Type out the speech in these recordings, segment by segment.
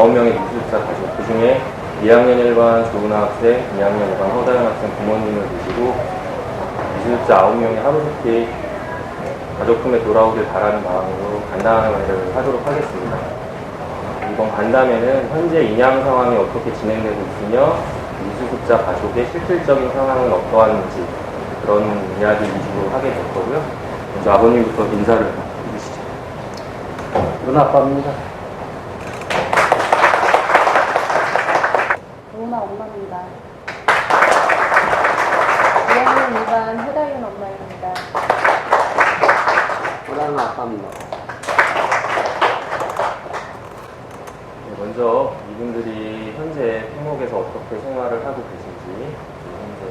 9명의 미수습자 가족, 그 중에 2학년 1반 조은하 학생, 2학년 5반 허다현 학생 부모님을 모시고 미수습자 9명이 하루속히 가족 품에 돌아오길 바라는 마음으로 간담회를 하도록 하겠습니다. 이번 간담회는 현재 인양 상황이 어떻게 진행되고 있으며 미수습자 가족의 실질적인 상황은 어떠한지 그런 이야기 위주로 하게 될 거고요. 먼저 아버님부터 인사를 해주시죠. 은하빠입니다. 조은하 엄마입니다. 2학년 2반 허다윤 엄마입니다. 은하는 아빠입니다. 먼저 이분들이 현재 품목에서 어떻게 생활을 하고 계신지, 현재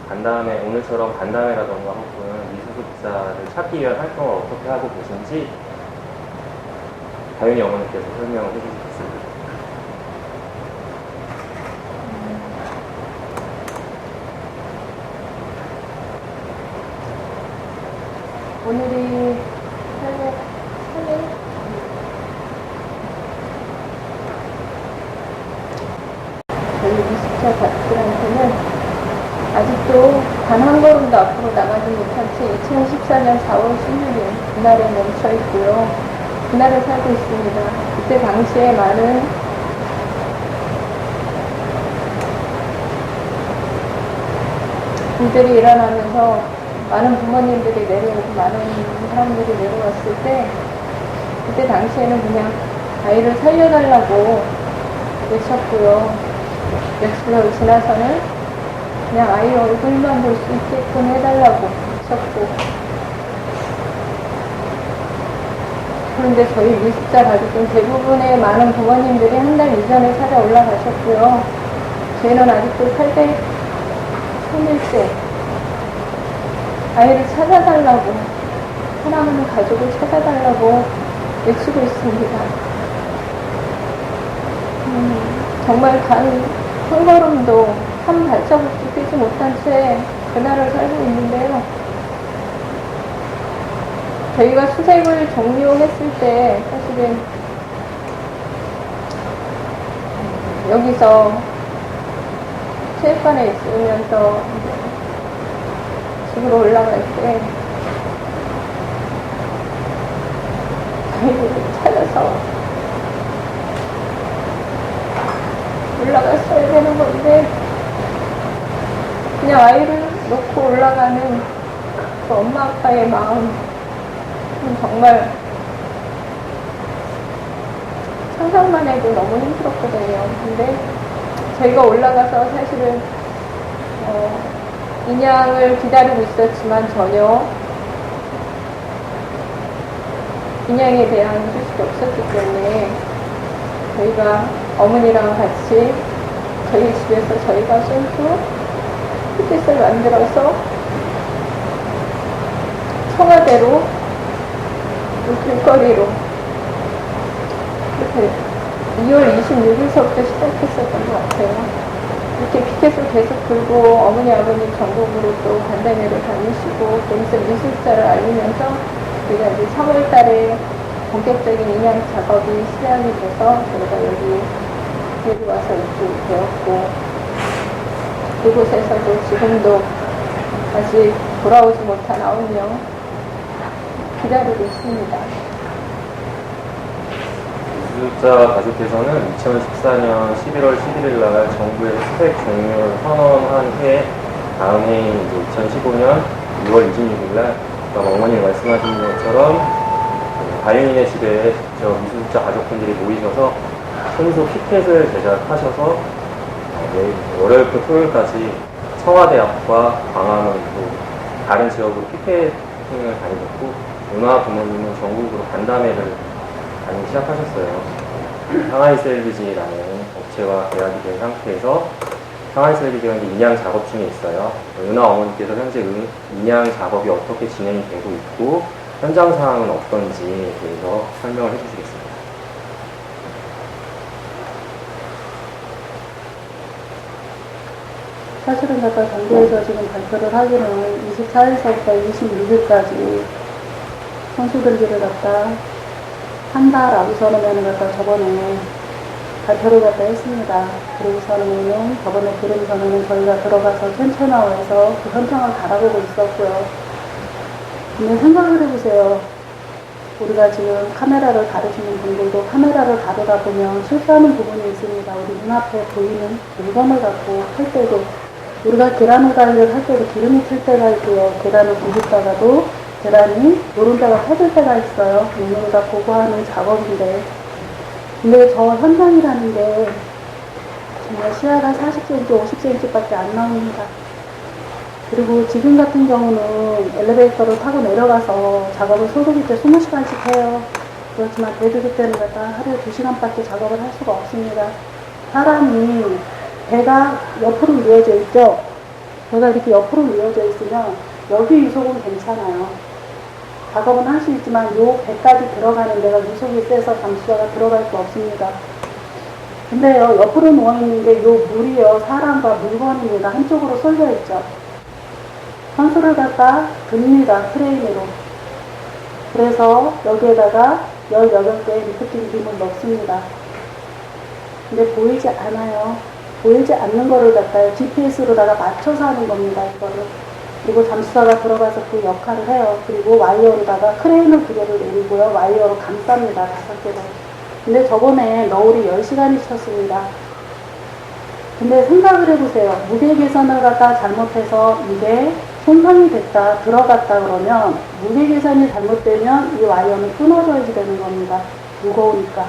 간담회, 오늘처럼 간담회라던가 혹은 미수습자를 찾기 위한 활동을 어떻게 하고 계신지 다윤이 어머니께서 설명을 해주시겠습니다. 오늘이 3일? 저희 미수습자 가족들한테는 아직도 단 한 걸음도 앞으로 나가지 못한 채 2014년 4월 16일 그날에 멈춰 있고요. 그날을 살고 있습니다. 그때 당시에 많은 일들이 일어나면서 많은 부모님들이 내려오고 많은 사람들이 내려왔을 때 그때 당시에는 그냥 아이를 살려달라고 외쳤고요. 며칠 지나서는 그냥 아이 얼굴만 볼 수 있게끔 해달라고 외쳤고, 그런데 저희 미수습자 가족은 대부분의 많은 부모님들이 한 달 이전에 찾아 올라가셨고요. 저희는 아직도 803일째 아이를 찾아달라고, 사랑하는 가족을 찾아달라고 외치고 있습니다. 정말 단 한 걸음도, 한 발자국도 뛰지 못한 채 그날을 살고 있는데요. 저희가 수색을 종료했을 때 사실은 여기서 체육관에 있으면서 집으로 올라갈 때 저희를 찾아서 올라갔어야 되는 건데 그냥 아이를 놓고 올라가는 그 엄마 아빠의 마음은 정말 상상만 해도 너무 힘들었거든요. 근데 저희가 올라가서 사실은 인양을 기다리고 있었지만 전혀 인양에 대한 소식이 없었기 때문에 저희가 어머니랑 같이 저희 집에서 저희가 손수 티켓을 만들어서 청와대로 길거리로 이렇게 2월 26일서부터 시작했었던 것 같아요. 이렇게 피켓을 계속 들고 어머니 아버님 전국으로 또 간담회를 다니시고 거기서 미수습자를 알리면서 우리가 이제 3월 달에 본격적인 인양 작업이 시작이 돼서 저희가 여기 와서 입주이 되었고, 그곳에서도 지금도 아직 돌아오지 못한 9명 기다리고 있습니다. 미수습자 가족께서는 2014년 11월 11일 날 정부에서 수색 종료를 선언한 해 다음 해인 2015년 6월 26일 날 어머니 말씀하신 것처럼 다윤이네 집에 직접 미수습자 가족분들이 모이셔서 손수 피켓을 제작하셔서 월요일부터 토요일까지 청와대 앞과 광화문 또 다른 지역으로 피켓팅을 다니셨고, 은하 부모님은 전국으로 간담회를 다니기 시작하셨어요. 상하이셀비지라는 업체와 계약이 된 상태에서 상하이셀비지가 인양 작업 중에 있어요. 은하 어머니께서 현재 인양 작업이 어떻게 진행이 되고 있고 현장 상황은 어떤지에 대해서 설명을 해주시겠습니다. 사실은 제가 정부에서 지금 발표를 하기로는 24일서부터 26일까지 선수들기를 갖다 한다라고 저러면은 갖다 저번에 발표를 갖다 했습니다. 그러고서는 저번에 들으면서는 저희가 들어가서 캔채나워에서 그 현장을 바라보고 있었고요. 근데 생각을 해보세요. 우리가 지금 카메라를 다루시는 분들도 카메라를 다루다 보면 실수하는 부분이 있습니다. 우리 눈앞에 보이는 물건을 갖고 할 때도 우리가 계란 후라이를 할 때도 기름이 튈 때가 있고요. 계란을 굽다가도 계란이 노른자가 터질 때가 있어요. 눈으로 다 보고 하는 작업인데 근데 저 현장이라는 게 정말 시야가 40cm, 50cm밖에 안 나옵니다. 그리고 지금 같은 경우는 엘리베이터를 타고 내려가서 작업을 소독일 때 20시간씩 해요. 그렇지만 대두기 때는 하루에 2시간밖에 작업을 할 수가 없습니다. 사람이 배가 옆으로 누워져 있죠. 배가 이렇게 옆으로 누워져 있으면 여기 유속은 괜찮아요. 작업은 할 수 있지만 요 배까지 들어가는 데가 유속이 세서 잠수사가 들어갈 수 없습니다. 근데요, 옆으로 누워있는 게 요 물이요, 사람과 물건입니다. 한쪽으로 쏠려 있죠. 선수를 갖다 듭니다. 크레인으로. 그래서 여기에다가 18개의 리프팅 빔을 넣습니다. 근데 보이지 않아요. 보이지 않는 거를 갖다요, GPS로다가 맞춰서 하는 겁니다. 이거를. 그리고 잠수사가 들어가서 그 역할을 해요. 그리고 와이어로다가 크레인을 2개를 내리고요. 와이어로 감쌉니다. 5개를. 근데 저번에 너울이 10시간이 쳤습니다. 근데 생각을 해보세요. 무게 계산을 갖다 잘못해서 이게 손상이 됐다, 들어갔다 그러면 무게 계산이 잘못되면 이 와이어는 끊어져야지 되는 겁니다. 무거우니까.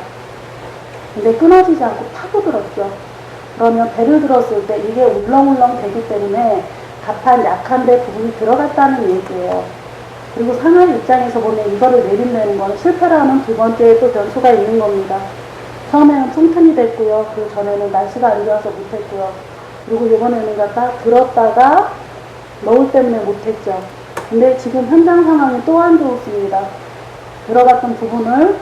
근데 끊어지지 않고 파고들었죠. 그러면 배를 들었을 때 이게 울렁울렁 되기 때문에 가판 약한데 부분이 들어갔다는 얘기예요. 그리고 상하이 입장에서 보면 이거를 내린다는 건 실패라는 두 번째 또 변수가 있는 겁니다. 처음에는 풍턴이 됐고요. 그 전에는 날씨가 안 좋아서 못했고요. 그리고 이번에는 갖다 들었다가 너울 때문에 못했죠. 근데 지금 현장 상황이 또 안 좋습니다. 들어갔던 부분을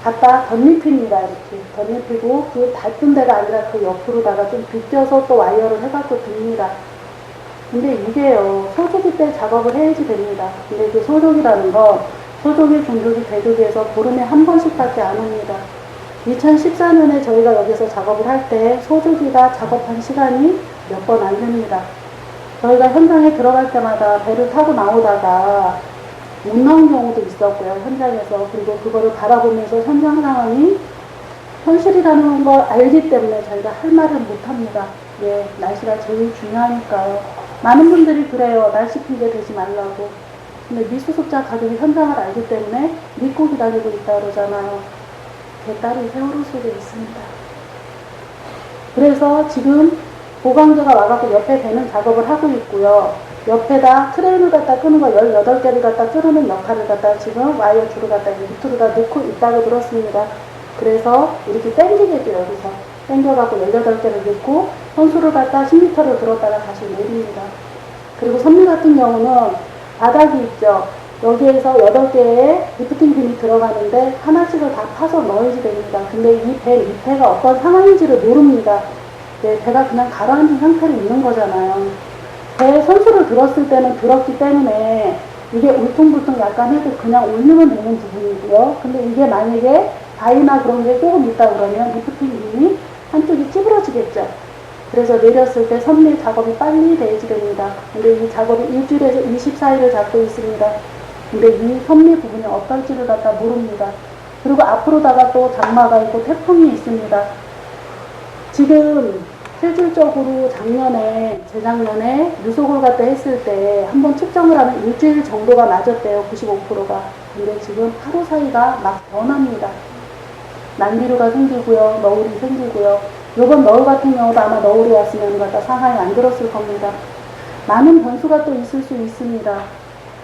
갖다 덧입힙니다. 이렇게 덧입히고 그 닿던 데가 아니라 그 옆으로다가 좀 비껴서 또 와이어를 해갖고 듭니다. 근데 이게요, 소조기 때 작업을 해야지 됩니다. 근데 그 소조기라는 건 소조기, 중조기, 대조기에서 보름에 한 번씩밖에 안 옵니다. 2014년에 저희가 여기서 작업을 할 때 소조기가 작업한 시간이 몇 번 안 됩니다. 저희가 현장에 들어갈 때마다 배를 타고 나오다가 못 나온 경우도 있었고요, 현장에서. 그리고 그거를 바라보면서 현장 상황이 현실이라는 걸 알기 때문에 저희가 할 말을 못 합니다. 예, 날씨가 제일 중요하니까요. 많은 분들이 그래요. 날씨 핑계 대지 말라고. 근데 미수습자 가족이 현장을 알기 때문에 믿고 기다리고 있다 그러잖아요. 제 딸이 세월호 속에 있습니다. 그래서 지금 보강제가 와갖고 옆에 대는 작업을 하고 있고요. 옆에다 크레인을 갖다 끄는 거 18개를 갖다 끄는 역할을 갖다 지금 와이어 줄을 갖다 밑으로다 놓고 있다고 들었습니다. 그래서 이렇게 당기겠죠, 여기서. 당겨갖고 18개를 넣고 선수를 갖다 10m를 들었다가 다시 내립니다. 그리고 선미 같은 경우는 바닥이 있죠. 여기에서 8개의 리프팅 빔이 들어가는데 하나씩을 다 파서 넣어야지 됩니다. 근데 이 배 밑에가 어떤 상황인지를 모릅니다. 네, 배가 그냥 가라앉은 상태로 있는 거잖아요. 배 선수를 들었을 때는 들었기 때문에 이게 울퉁불퉁 약간 해도 그냥 올리면 되는 부분이고요. 근데 이게 만약에 바위나 그런 게 조금 있다 그러면 리프팅 빔이 한쪽이 찌그러지겠죠. 그래서 내렸을 때 선미 작업이 빨리 돼야지 됩니다. 근데 이 작업이 일주일에서 24일을 잡고 있습니다. 근데 이 선미 부분이 어떨지를 갖다 모릅니다. 그리고 앞으로다가 또 장마가 있고 태풍이 있습니다. 지금 실질적으로 작년에, 재작년에 유속을 갖다 했을 때 한번 측정을 하면 일주일 정도가 맞았대요. 95%가. 근데 지금 하루 사이가 막 변합니다. 난기류가 생기고요. 너울이 생기고요. 요번 너울 같은 경우도 아마 너울이 왔으면 갖다 상하이 안 들었을 겁니다. 많은 변수가 또 있을 수 있습니다.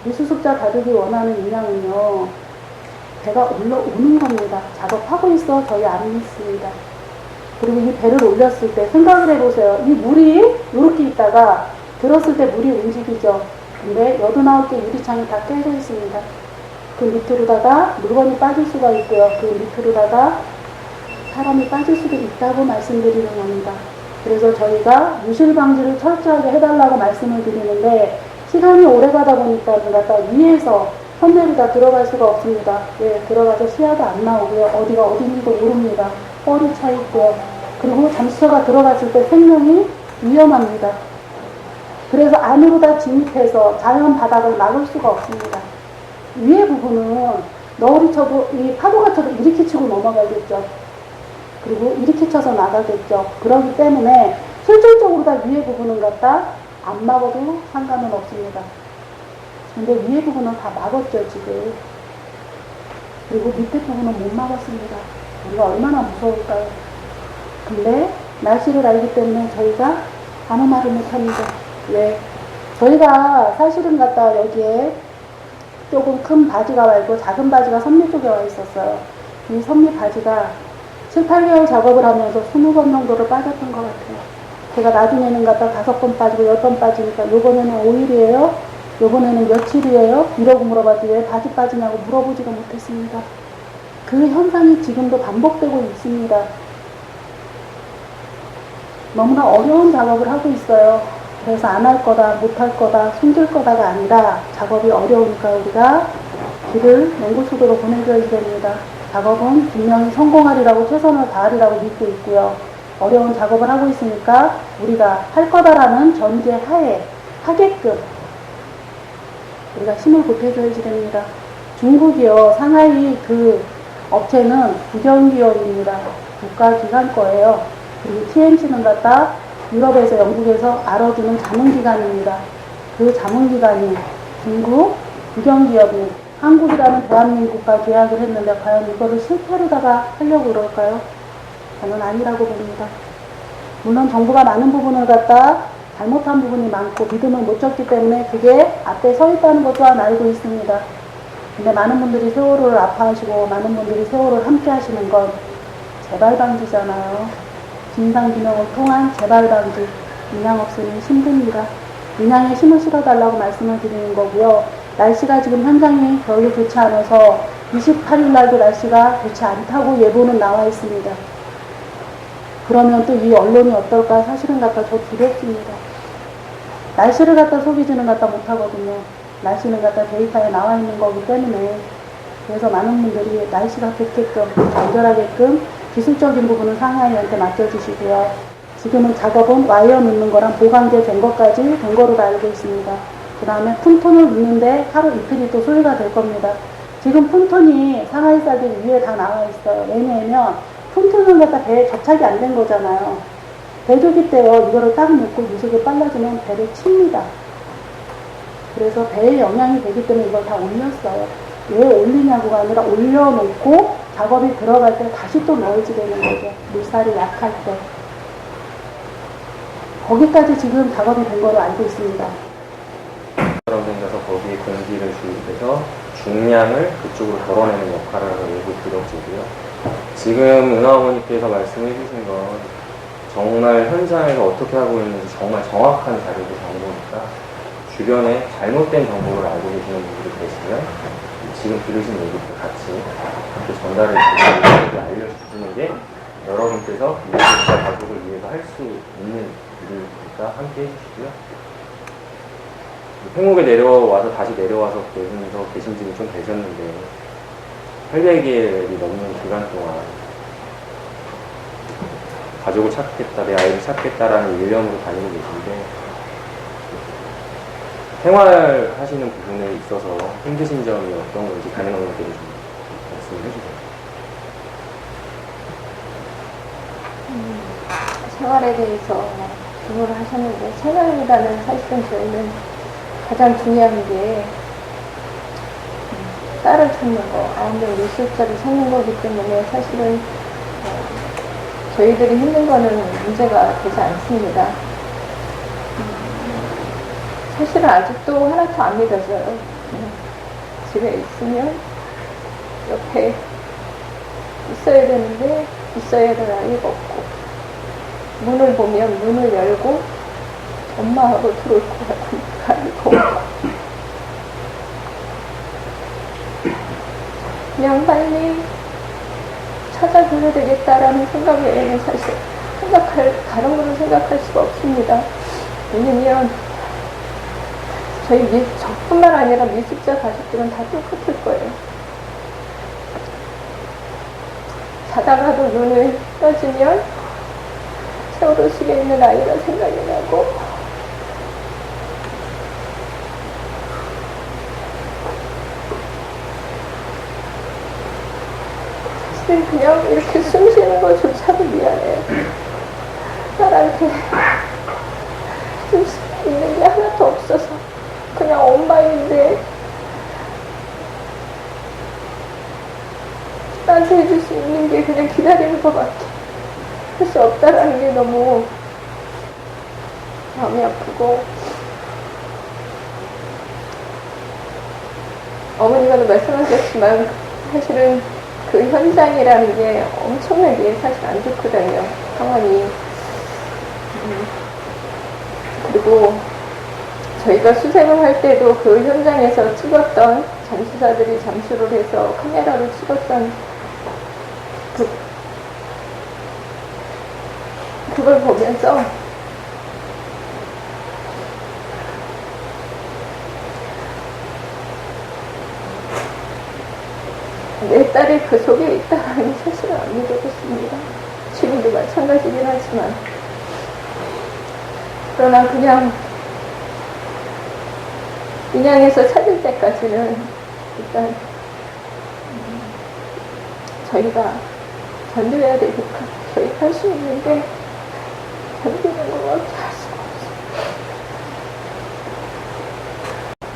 미수습자 가족이 원하는 인양은요, 배가 올라오는 겁니다. 작업하고 있어 저희 안 믿습니다. 그리고 이 배를 올렸을 때 생각을 해보세요. 이 물이 이렇게 있다가 들었을 때 물이 움직이죠. 근데 89개 유리창이 다 깨져 있습니다. 그 밑으로다가 물건이 빠질 수가 있고요. 그 밑으로다가 사람이 빠질 수도 있다고 말씀드리는 겁니다. 그래서 저희가 유실 방지를 철저하게 해달라고 말씀을 드리는데 시간이 오래 가다 보니까 갖다 위에서 선대로 다 들어갈 수가 없습니다. 예, 들어가서 시야가 안 나오고요. 어디가 어딘지도 모릅니다. 뻘이 차 있고요. 그리고 잠수차가 들어갔을 때 생명이 위험합니다. 그래서 안으로 다 진입해서 자연 바닥을 막을 수가 없습니다. 위에 부분은 너울이 쳐도 이 파도가 쳐도 이렇게 치고 넘어가겠죠. 그리고 이렇게 쳐서 나가겠죠. 그렇기 때문에 실질적으로 다 위에 부분은 갖다 안 막아도 상관은 없습니다. 근데 위에 부분은 다 막았죠, 지금. 그리고 밑에 부분은 못 막았습니다. 우리가 얼마나 무서울까요? 근데 날씨를 알기 때문에 저희가 아무 말을 못합니다. 왜? 저희가 사실은 갖다 여기에 조금 큰 바지가 와 있고 작은 바지가 선미 쪽에 와 있었어요. 이 선미 바지가 7, 8개월 작업을 하면서 20번 정도를 빠졌던 것 같아요. 제가 나중에는 갖다 5번 빠지고 10번 빠지니까 요번에는 5일이에요? 요번에는 며칠이에요? 이러고 물어봤지 왜 바지 빠지냐고 물어보지도 못했습니다. 그 현상이 지금도 반복되고 있습니다. 너무나 어려운 작업을 하고 있어요. 그래서 안 할 거다, 못 할 거다, 숨길 거다가 아니라 작업이 어려우니까 우리가 길을 맹구수도로 보내줘야 됩니다. 작업은 분명히 성공하리라고 최선을 다하리라고 믿고 있고요. 어려운 작업을 하고 있으니까 우리가 할 거다라는 전제 하에 하게끔 우리가 힘을 보태줘야지 됩니다. 중국이요, 상하이 그 업체는 국영기업입니다. 국가기관 거예요. 그리고 TMC는 갖다 유럽에서 영국에서 알아주는 자문기관입니다. 그 자문기관이 중국 국영기업이 한국이라는 대한민국과 계약을 했는데 과연 이거를 실패로다가 하려고 그럴까요? 저는 아니라고 봅니다. 물론 정부가 많은 부분을 갖다 잘못한 부분이 많고 믿음을 못 줬기 때문에 그게 앞에 서 있다는 것 또한 알고 있습니다. 근데 많은 분들이 세월호를 아파하시고 많은 분들이 세월호를 함께 하시는 건 재발방지잖아요. 진상규명을 통한 재발방지, 인양 없으면 힘듭니다. 인양에 힘을 실어달라고 말씀을 드리는 거고요. 날씨가 지금 현장이 별로 좋지 않아서 28일 날도 날씨가 좋지 않다고 예보는 나와 있습니다. 그러면 또 이 언론이 어떨까 사실은 갖다 저 두렵습니다. 날씨를 갖다 속이지는 갖다 못하거든요. 날씨는 갖다 데이터에 나와 있는 거기 때문에 그래서 많은 분들이 날씨가 좋게끔 간절하게끔 기술적인 부분은 상하이한테 맡겨주시고요. 지금은 작업은 와이어 넣는 거랑 보강제 된 것까지 된 거로 알고 있습니다. 그 다음에 푼톤을 넣는데 하루 이틀이 또 소요가 될 겁니다. 지금 푼톤이 상하이 쌀들 위에 다 나와 있어요. 왜냐하면 푼톤은 갖다 배에 접착이 안 된 거잖아요. 배조기 때요, 이거를 딱 넣고 유속에 빨라지면 배를 칩니다. 그래서 배에 영향이 되기 때문에 이걸 다 올렸어요. 왜 올리냐고가 아니라 올려놓고 작업이 들어갈 때 다시 또 넣어야지 되는 거죠. 물살이 약할 때. 거기까지 지금 작업이 된 거로 알고 있습니다. 처럼 생겨서 거기에 공기를 주입해서 중량을 그쪽으로 덜어내는 역할을 하는 외부 기력제고요. 지금 은하 어머니께서 말씀해 주신 건 정말 현장에서 어떻게 하고 있는지 정말 정확한 자료를 정보니까 주변에 잘못된 정보를 알고 계시는 분들이 계시면 지금 들으신 얘기들 같이 이렇게 전달을 해주시고 알려주시는 게 여러분께서 미술자 가족을 위해서 할 수 있는 일이니까 함께 해주시고요. 행옥에 내려와서 다시 내려와서 계신 지는 좀 되셨는데 800일이 넘는 기간 동안 가족을 찾겠다, 내 아이를 찾겠다라는 일념으로 다니고 계신데 생활하시는 부분에 있어서 힘드신 점이 어떤 건지 가능한 것들을 좀 말씀을 해주세요. 생활에 대해서 질문을 하셨는데 생활이라는 사실은 저희는 가장 중요한 게 딸을 찾는 거, 9명 미술자를 찾는 거기 때문에 사실은 저희들이 힘든 거는 문제가 되지 않습니다. 사실은 아직도 하나도 안 믿어져요. 집에 있으면 옆에 있어야 되는데 있어야 될 아이가 없고 문을 보면 문을 열고 엄마하고 들어올 것 같으니까 아이가 없고 그냥 빨리 찾아줘야 되겠다라는 생각에는 사실 다른 거를 생각할 수가 없습니다. 왜냐면 저뿐만 아니라 미술자 가족들은 다 똑같을 거예요. 자다가도 눈을 떠주면 세월호식에 있는 아이가 생각이 나고, 사실 그냥 이렇게 숨 쉬는 것조차도 미안해요. 딸한테 줄 수 있는 게 하나도 없어서 그냥 엄마인데 나한테 해줄 수 있는 게 그냥 기다리는 것밖에 할 수 없다라는 게 너무 마음이 아프고, 어머니가도 말씀하셨지만 사실은 그 현장이라는 게 엄청나게 사실 안 좋거든요, 상황이. 그리고 저희가 수색을 할 때도 그 현장에서 찍었던 잠수사들이 잠수를 해서 카메라로 찍었던 그걸 보면서 내 딸이 그 속에 있다는 사실을 안 믿어봤습니다. 지금도 마찬가지긴 하지만. 그러나 그냥 인양에서 찾을 때까지는 일단 저희가 견뎌야 되니까 저희가 할 수 있는 게 견디는 것밖에 할 수가 없어요.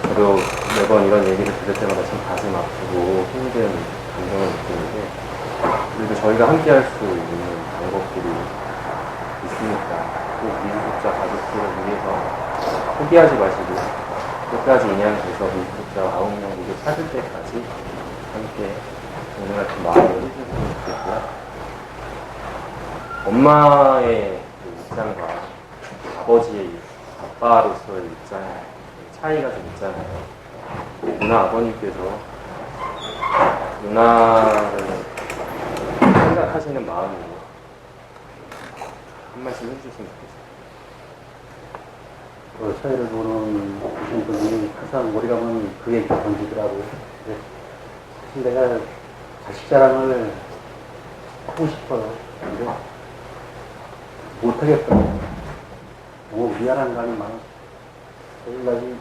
저도 매번 이런 얘기를 들을 때마다 참 가슴 아프고 힘든 감정을 느끼는데, 그래도 저희가 함께 할 수 있는 방법들이 있으니까 꼭 미수습자 가족들을 위해서 포기하지 마시고 끝까지 인양돼서 미수습자 9명 모두 찾을 때까지 함께 오늘 같은 마음을 해주셨으면 좋겠고요. 엄마의 그 입장과 아버지의 아빠로서의 입장 차이가 좀 있잖아요. 누나 아버님께서 누나를 생각하시는 마음으로 한 말씀 해주셨으면 좋겠어요. 사회를 보는 분이 항상 머리 감은 그 얘기 던지더라고요. 사실 내가 자식 자랑을 하고 싶어요. 근데 못하겠더라고요. 너무 미안한 감이 많아서. 여기까지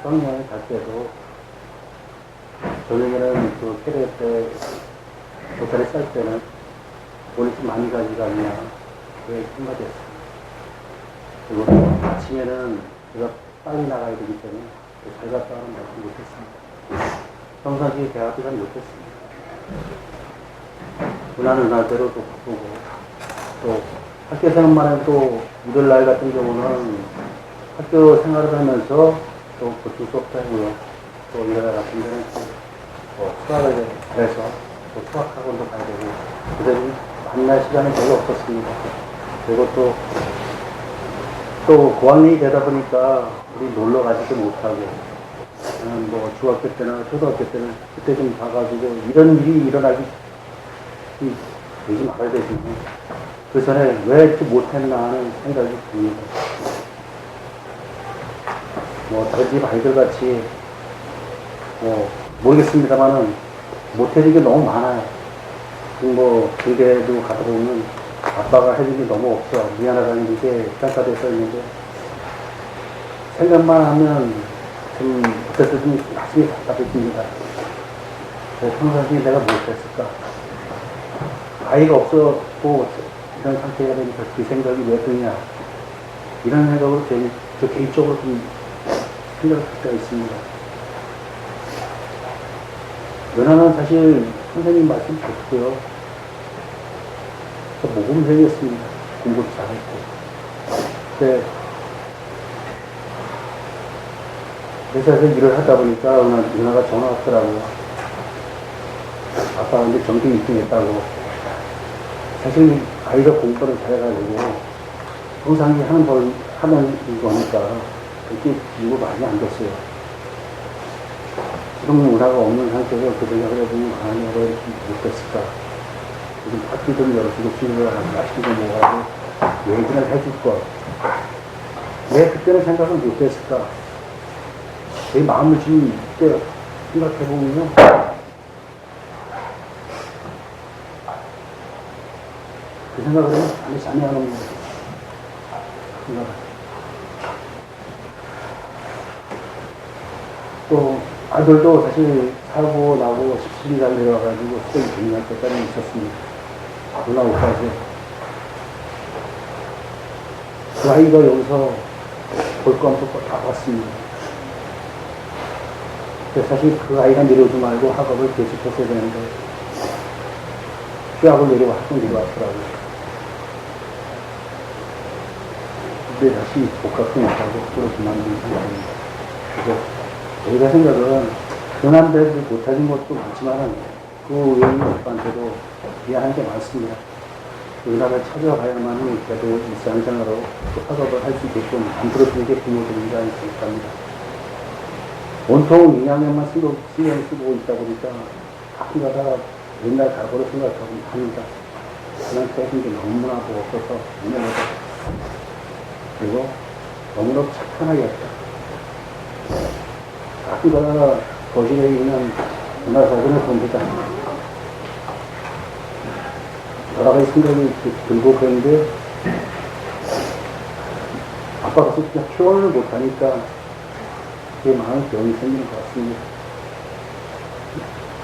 수학여행 갈 때도 저녁에는 그 캐리어 때 호텔에 쌀 때는 돈이 좀 많이 가져가냐 그게 한마디 했어요. 그리고 또 아침에는 제가 빨리 나가야 되기 때문에 잘 갔다 하는 말씀 못했습니다. 평상시에 대화도 잘 못했습니다. 누나대로 또 바쁘고, 또 학교 생활만 해도 일요일 날 같은 경우는 학교 생활을 하면서 또 보충 수업도 하고요. 또 일요일 같은 데는 또 수학을 해서 또 수학학원도 가야 되고, 그래서 만날 시간이 별로 없었습니다. 그리고 또 고학년이 되다 보니까 우리 놀러 가지도 못하고, 뭐 중학교 때나 초등학교 때는 그때 좀 가가지고 이런 일이 일어나기 되지 말아야 되지. 그 전에 왜 이렇게 못했나 하는 생각이 듭니다. 뭐 다른 집 아이들 같이 뭐 모르겠습니다만은 못해준 게 너무 많아요. 뭐 군대도 가다 보면 아빠가 해준 게 너무 없어. 미안하다는 게 평가돼 써 있는데, 생각만 하면 좀 그때도 좀 가슴이 답답해집니다. 평상시에 내가 무엇했을까? 아이가 없었고 이런 상태가 되니까 그 생각이 왜 드냐, 이런 생각으로 저 개인적으로 좀 생각을 할 때가 있습니다. 연하는 사실 선생님 말씀 좋고요. 저 모범생이었습니다. 공부도 잘했고. 그때 회사에서 일을 하다 보니까 누나가 전화 왔더라고요. 아빠가 이제 전교 1등 했다고. 사실 아이가 공부를 잘해가지고 평상시 하는 거니까 그렇게 일고 많이 안 됐어요. 지금 문화가 없는 상태에서 그 생각을 해보면, 아, 내가 이렇게 못했을까. 지금 학교들을 열어주고 수업을 하고 맛있는 거 먹어가지고 얘기를 해줄 걸. 왜 그때는 생각을 못했을까. 제 마음을 지금 그때 생각해보면요, 그 생각을 많이 하는 생각. 또 아들도 사실 사고 나고 17일 내려와가지고 수정이 정리할 때까지 있었습니다. 올라오까지. 그 아이가 여기서 볼 거 없고 다 봤습니다. 그래서 사실 그 아이가 내려오지 말고 학업을 계속했어야 되는데 휴학을 내려왔더라고요. 근데 다시 복학도 못하고 그걸 그만둔 상황입니다. 그래서 저희가 생각은 흔한 데를 못하는 것도 많지만 그 외에는 오빠한테도 미안한 게 많습니다. 우리나라를 찾아가야만이 그래도 일상생활로 학업을 할 수 있게끔 만들어주는 게 부모들이지 않을까 합니다. 온통 2학년만 신경 쓰고 있다 보니까 가끔 가다가 옛날 과거를 생각하고 합니다. 그냥 해준 게 너무나 없어서 미안하다. 그리고 너무나 착한하게 했다. 가끔 가다가 거실에 있는 문화 사진을 봅니다. 여러 가지 생각이 들고 그런데 아빠가 그냥 표현을 못하니까 제 마음에 병이 생기는 것 같습니다.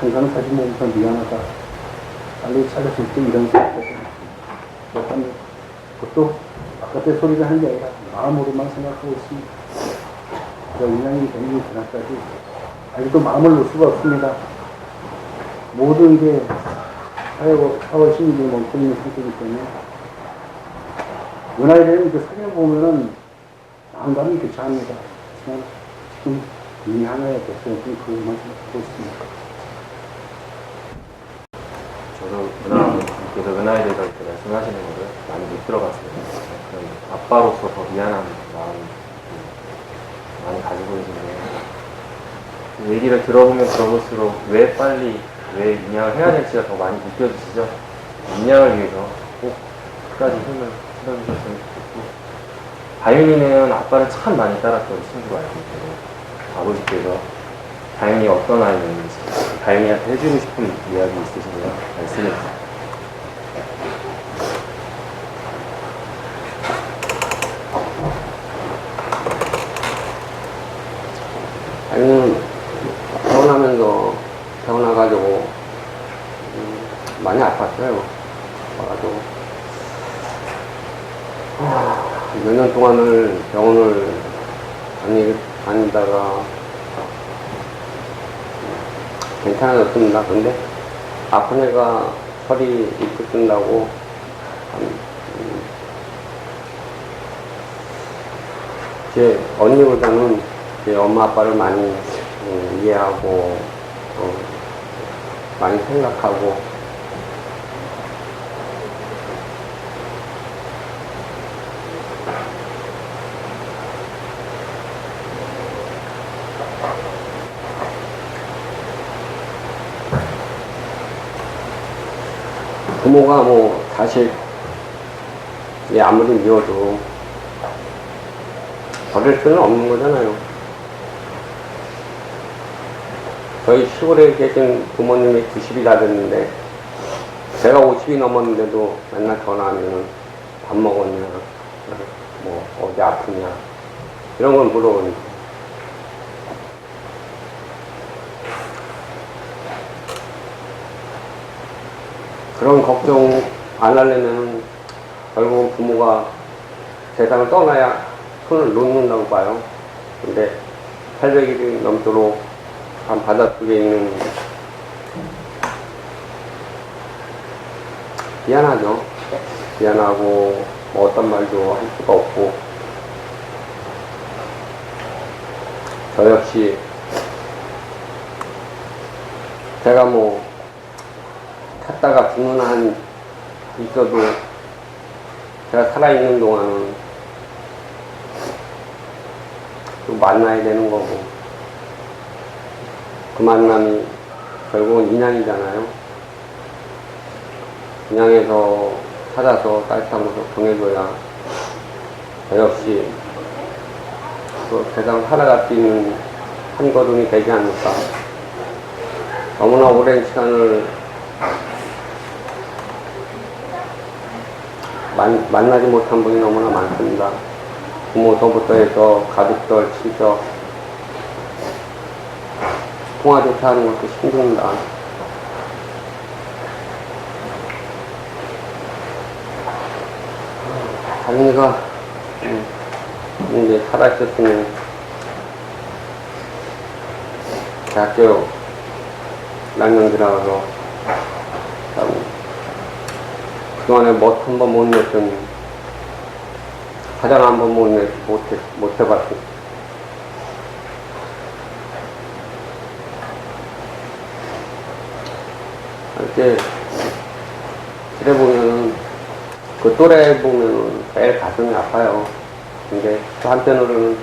항상 사진 보면서 미안하다. 빨리 찾아줄 때 이런 생각이 들어요. 그것도 바깥에 소리를 하는 게 아니라 마음으로만 생각하고 있습니다. 제가 2년이 되는 그날까지 아직도 마음을 놓을 수가 없습니다. 모든 게 4월 16일 멈춰 있는 상태이기 때문에 은하이는 그 사진을 보면은 마음감이 교차합니다. 하지만 지금 이 하나의 백성은 그것만 생각하고 있습니다. 저도 은하님께서 은하에 대해서 이렇게 말씀하시는 거를 많이 못 들어봤어요. 그런 아빠로서 더 미안한 마음이 많이 가지고 계신데 얘기를 들어보면 들어볼수록 왜 빨리 왜 인양을 해야 될지가 더 많이 느껴지시죠? 인양을 위해서 꼭 끝까지 힘을 실어주셨으면 좋겠고 다윤이는 아빠를 참 많이 따랐던 친구가 알고 있거든요. 아버지께서 다윤이 어떤 아이인지 다윤이한테 해주고 싶은 이야기 있으시면 말씀해 주세요. 다윤이는 태어나가지고 많이 아팠어요. 아파가지고 몇 년 동안을 병원을 다니다가 괜찮아졌습니다. 근데 아픈 애가 설이 입고 뜬다고 제 언니보다는 제 엄마 아빠를 많이 이해하고 많이 생각하고 부모가 뭐 자식 아무리 미워도 버릴 수는 없는 거잖아요. 저희 시골에 계신 부모님이 90이 다 됐는데 제가 50이 넘었는데도 맨날 전화하면 밥 먹었냐, 뭐 어디 아프냐 이런 걸 물어보니까 그런 걱정 안 하려면 결국은 부모가 세상을 떠나야 손을 놓는다고 봐요. 근데 800일이 넘도록 한 바닷속에 있는 미안하죠. 미안하고 뭐 어떤 말도 할 수가 없고 저 역시 제가 뭐 찾다가 죽는 한 있어도 제가 살아있는 동안은 또 만나야 되는 거고 그 만남이 결국은 인양이잖아요. 인양에서 찾아서 따뜻한 곳을 보내줘야 저 역시 또 세상 살아갈 수 있는 한 걸음이 되지 않을까. 너무나 오랜 시간을 만나지 못한 분이 너무나 많습니다. 부모서부터 해서 가족들, 친척, 통화조차 하는 것도 힘듭니다. 자기가 이제 살아있었으면 대학교 락령 들어가서 참 그동안에 한 번 못 냈던 가장 한 번 못 해봤고 이렇게 집에 보면은 그 또래 보면은 매일 가슴이 아파요. 근데 또 한편으로는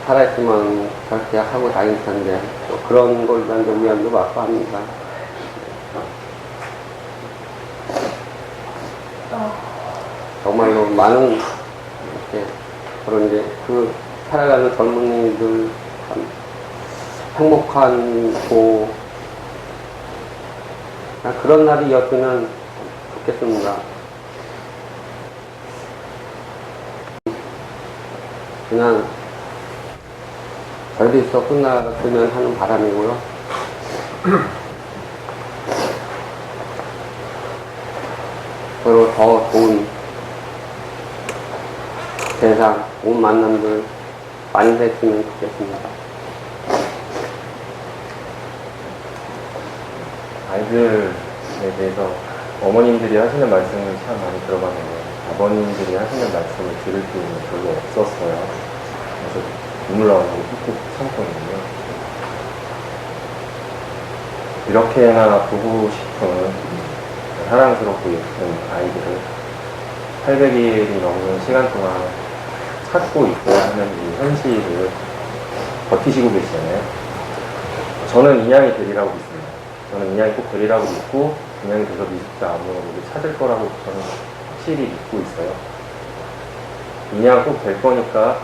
살아있으면 저렇게 하고 다닐 텐데 또 그런 걸 위한 위안도 받고 합니다. 정말로 많은 이렇게 그런 이제 그 살아가는 젊은이들 참 행복하고 그런 날이었으면 좋겠습니다. 그냥 저희도 끝났으면 하는 바람이고요. 서로 더 좋은 세상, 좋은 만남들 많이 했으면 좋겠습니다. 아이들에 대해서 어머님들이 하시는 말씀을 참 많이 들어봤는데 아버님들이 하시는 말씀을 들을 기회는 별로 없었어요. 그래서 눈물 나오고 꾹꾹 참거든요. 이렇게나 보고 싶은 사랑스럽고 예쁜 아이들을 800일이 넘는 시간 동안 찾고 있어야 하는 이 현실을 버티시고 계시잖아요. 저는 인양이 되리라고 믿습니다. 저는 인양이 꼭 되리라고 믿고 인양이 돼서 미숙자 아무를 찾을 거라고 저는 확실히 믿고 있어요. 인양 꼭 될 거니까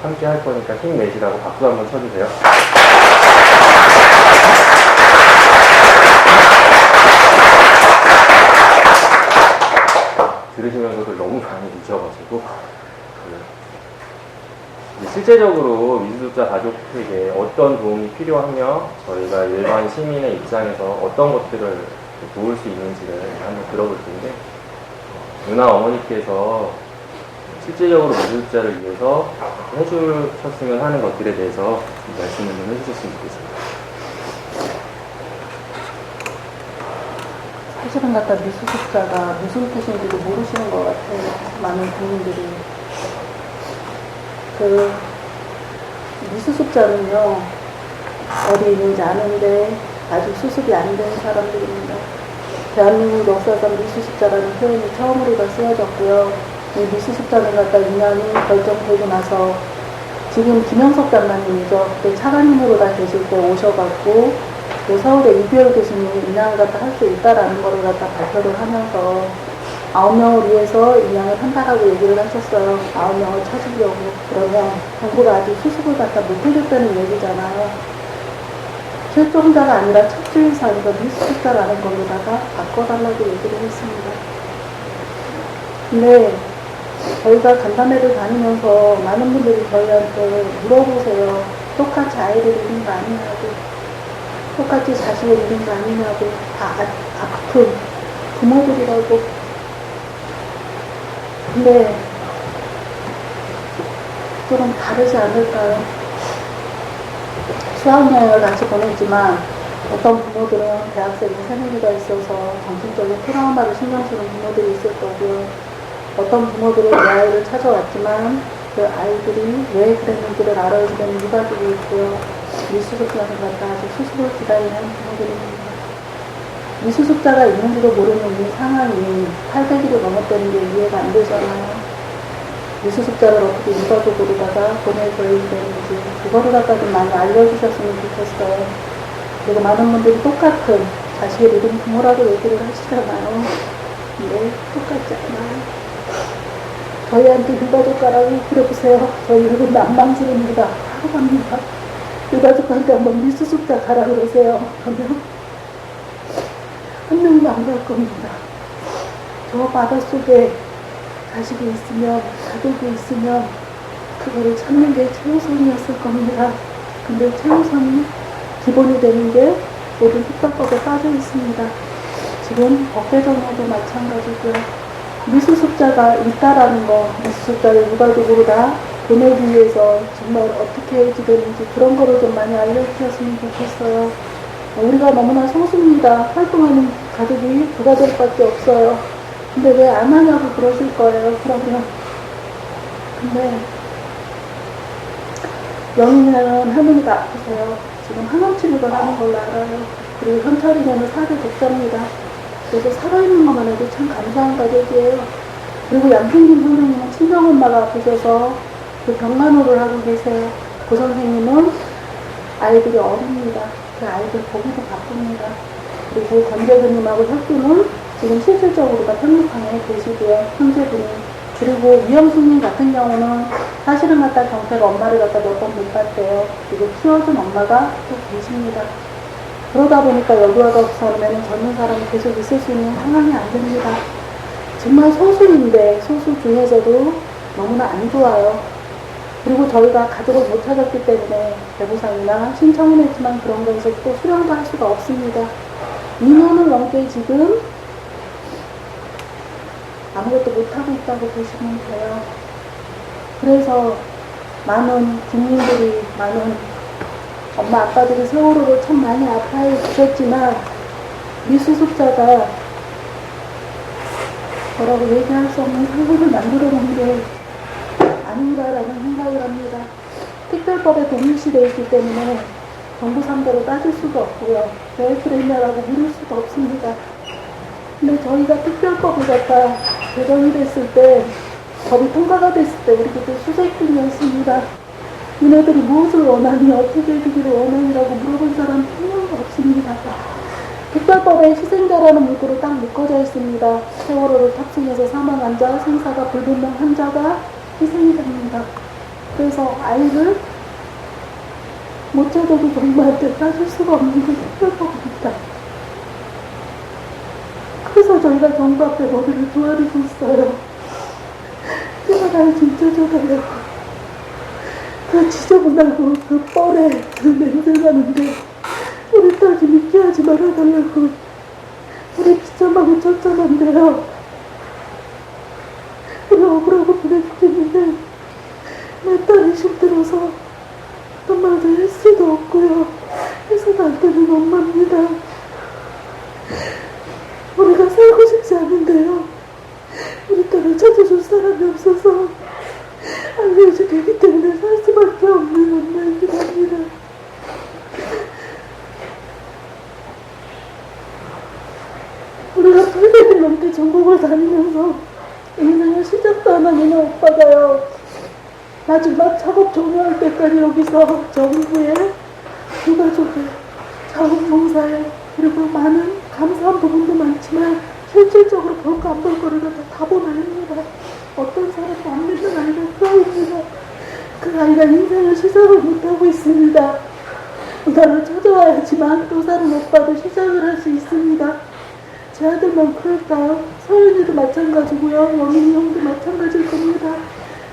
함께 할 거니까 힘내시라고 박수 한번 쳐주세요. 들으시면서도 너무 많이 미쳐가지고 실제적으로 미수습자 가족에게 어떤 도움이 필요하며 저희가 일반 시민의 입장에서 어떤 것들을 도울 수 있는지를 한번 들어볼 텐데 누나 어머니께서 실제적으로 미수습자를 위해서 해주셨으면 하는 것들에 대해서 말씀을 좀 해주셨으면 좋겠습니다. 사실은 갖다 미수습자가 무슨 뜻인지도 모르시는 것 같아요. 많은 국민들이. 그 미수습자는요 어디 있는지 아는데 아직 수습이 안 된 사람들입니다. 대한민국 역사상 미수습자라는 표현이 처음으로 다 쓰여졌고요. 이 미수습자는 갖다 인양이 결정되고 나서 지금 김영석 장관님이죠. 그때 차관님으로 다 계실 때 오셔갖고 그 서울의 이규열 교수님이 인양을 갖다 할 수 있다라는 거를 갖다 발표를 하면서 9명을 위해서 인양을 한다라고 얘기를 하셨어요. 9명을 찾으려고. 그러면 정부가 아직 수습을 갖다 못해줬다는 얘기잖아요. 실종자가 아니라 척주의사니까 미수습자라는 걸로다가 바꿔달라고 얘기를 했습니다. 근데 저희가 간담회를 다니면서 많은 분들이 저희한테 물어보세요. 똑같이 아이를 잃은 거 아니냐고. 똑같이 자식을 잃은 거 아니냐고. 다 아픈 부모들이라고. 근데 좀 다르지 않을까요? 수학여행을 같이 보냈지만 어떤 부모들은 대학생이 새내기가 있어서 정신적인 트라우마를 신경 쓰는 부모들이 있을 거고요. 어떤 부모들은 내 아이를 찾아왔지만 그 아이들이 왜 그랬는지를 알아야 되는 유가족이 있고요. 미수습자는 갖다 아직 수습을 기다리는 부모들입니다. 미수습자가 있는지도 모르는 이 상황이 800일이 넘었다는 게 이해가 안 되잖아요. 미수습자를 어떻게 유가족으로다가 보내줘야 되는지 그거를 갖다 좀 많이 알려주셨으면 좋겠어요. 그리고 많은 분들이 똑같은 자식을 잃은 부모라고 얘기를 하시잖아요. 근데 똑같지 않아요. 저희한테 유가족 가라고 그래보세요. 저희 여러분 난망스럽니다. 하고 갑니다. 유가족한테 한번 미수습자 가라 그러세요. 그러면 한 명도 안 갈 겁니다. 저 바닷속에 자식이 있으면, 가족이 있으면 그거를 찾는 게 최우선이었을 겁니다. 근데 최우선이 기본이 되는 게 모든 특별법에 빠져 있습니다. 지금 법개정에도 마찬가지고요. 미수습자가 있다라는 거, 미수습자를 일괄적으로 다 보내기 위해서 정말 어떻게 해야지 되는지 그런 거를 좀 많이 알려주셨으면 좋겠어요. 우리가 너무나 소수입니다. 활동하는 가족이 두 가족밖에 없어요. 근데 왜 안 하냐고 그러실 거예요. 그러면. 근데 영인이라는 할머니가 아프세요. 지금 항암 치료를 하는 걸로 알아요. 그리고 현철이는 사대 독자입니다. 그래서 살아있는 것만 해도 참 감사한 가족이에요. 그리고 양승kim 선생님은 친정엄마가 아프셔서 그 병간호를 하고 계세요. 그 선생님은 아이들이 어립니다. 그 아이들 보기도 바쁩니다. 그리고 권재근님하고 혁규는 지금 실질적으로가 평육항에 계시고요. 형제분이. 그리고 이영수님 같은 경우는 사실은 갖다 경태가 엄마를 갖다 몇 번 못 봤대요. 그리고 키워준 엄마가 또 계십니다. 그러다 보니까 여기와 같으면 젊은 사람이 계속 있을 수 있는 상황이 안 됩니다. 정말 소수인데 소수 중에서도 너무나 안 좋아요. 그리고 저희가 가족을 못 찾았기 때문에 배부상이나 신청은 했지만 그런 거에서 또 수령도 할 수가 없습니다. 2년을 넘게 지금 아무것도 못하고 있다고 보시면 돼요. 그래서 많은 국민들이, 많은 엄마 아빠들이 세월호로 참 많이 아파해 주셨지만 미수습자가 뭐라고 얘기할 수 없는 상황을 만들어 놓은 게 아닌가라는 생각을 합니다. 특별법에 동일시되어 있기 때문에 정부 상대로 따질 수도 없고요. 왜 그랬냐라고 물을 수도 없습니다. 근데 저희가 특별법을 갖다 개정이 됐을 때, 법이 통과가 됐을 때 우리 그때 수색중이었습니다. 얘네들이 무엇을 원하니, 어떻게 해주기를 원하니라고 물어본 사람 한 명도 없습니다. 특별법에 희생자라는 문구로 딱 묶어져 있습니다. 세월호를 탑승해서 사망한 자, 생사가 불분명 한 자가 희생이 됩니다. 그래서 아이를 못 찾아도 정부한테 따질 수가 없는 게 특별법입니다. 그래서 저희가 정부 앞에 머리를 조아리고 있어요. 제가 날 진짜 줘달라고. 그 지저분하고 그 뻘에 그 냄새 나는데 우리 딸이 믿게 하지 말아달라고. 우리 비참하고 쫓아간대요. 우리 억울하고 보내주겠는데 내 딸이 힘들어서 어떤 말도 할 수도 없고요. 해서도 안 되는 엄마입니다. 우리가 살고 싶지 않은데요. 우리 딸을 찾아줄 사람이 없어서 알려져 되기 때문에 살 수밖에 없는 엄마이기도 합니다. 우리가 800일 넘게 전국을 다니면서 인생을 시작도 안 하는 오빠가요. 마지막 작업 종료할 때까지 여기서 정부에 유가족의 자원봉사에 그리고 많은 감사한 부분도 많지만 실질적으로 볼 거 안 볼 거를 다 본 아이입니다. 어떤 사람도 안 믿는 아이가 그 아이입니다. 그 아이가 인생을 시작을 못하고 있습니다. 나를 찾아와야지만 또 다른 오빠도 시작을 할 수 있습니다. 제 아들만 그럴까요? 서윤이도 마찬가지고요. 영인이 형도 마찬가지일 겁니다.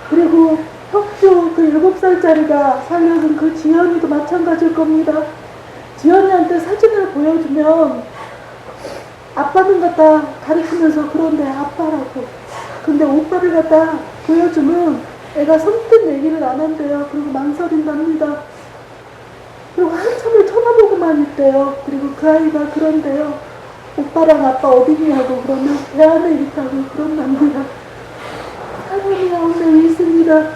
그리고 혁주 그 7살짜리가 살려준 그 지연이도 마찬가지일 겁니다. 지연이한테 사진을 보여주면 아빠는 갖다 가리키면서 그런데 아빠라고. 근데 오빠를 갖다 보여주면 애가 선뜻 얘기를 안 한대요. 그리고 망설인답니다. 그리고 한참을 쳐다보고만 있대요. 그리고 그 아이가 그런데요. 오빠랑 아빠 어디냐고 그러면 배 안에 있다고 그런답니다. 사람이 9명이 있습니다.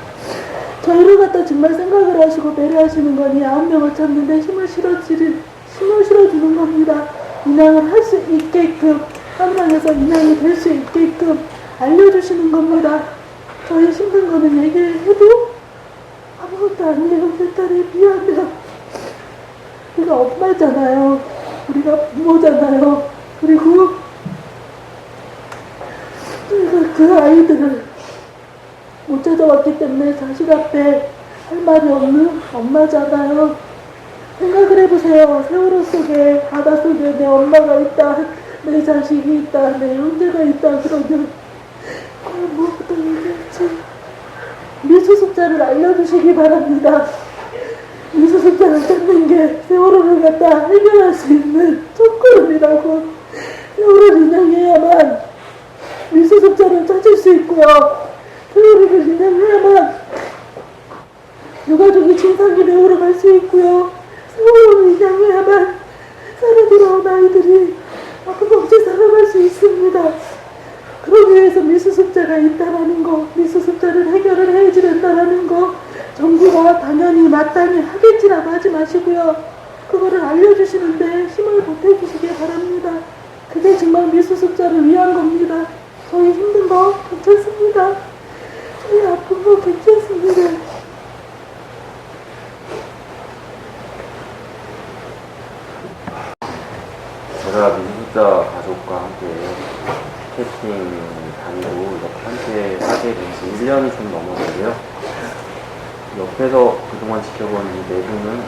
저희를 갖다 정말 생각을 하시고 배려하시는 거니 9명을 찾는데 힘을 실어주는 겁니다. 인양을 할 수 있게끔, 한양에서 인양이 될 수 있게끔 알려주시는 겁니다. 저희 힘든 거는 얘기를 해도 아무것도 아니에요. 내 딸이 미안해요. 우리가 엄마잖아요. 우리가 부모잖아요. 그리고 우리가 그 아이들을 못 찾아왔기 때문에 자식 앞에 할 말이 없는 엄마잖아요. 생각을 해보세요. 세월호 속에, 바다 속에 내 엄마가 있다. 내 자식이 있다, 내 형제가 있다 그러면 무엇부터 얘기할지 미수습자를 알려주시기 바랍니다. 미수습자를 찾는 게 세월호를 갖다 해결할 수 있는 첫걸음이라고. 세월호를 인양해야만 미수습자를 찾을 수 있고요. 세월호를 인양해야만 유가족이 진상이 배우러 갈 수 있고요. 세월호를 인양해야만 살아 돌아온 아이들이 아픔 없이 살아갈 수 있습니다. 그러기 위해서 미수습자가 있다라는 거, 미수습자를 해결을 해야지 된다라는 거, 정부가 당연히 마땅히 하겠지라고 하지 마시고요. 그거를 알려주시는데 힘을 보태주시기 바랍니다. 그게 정말 미수습자를 위한 겁니다. 저희 힘든 거 괜찮습니다. 저희 아픈 거 괜찮습니다. 제가 미수습자 가족과 함께 캐스팅 다니고 이렇게 함께 하게 된 지 1년이 좀 넘었는데요. 옆에서 그동안 지켜본 이 네 분은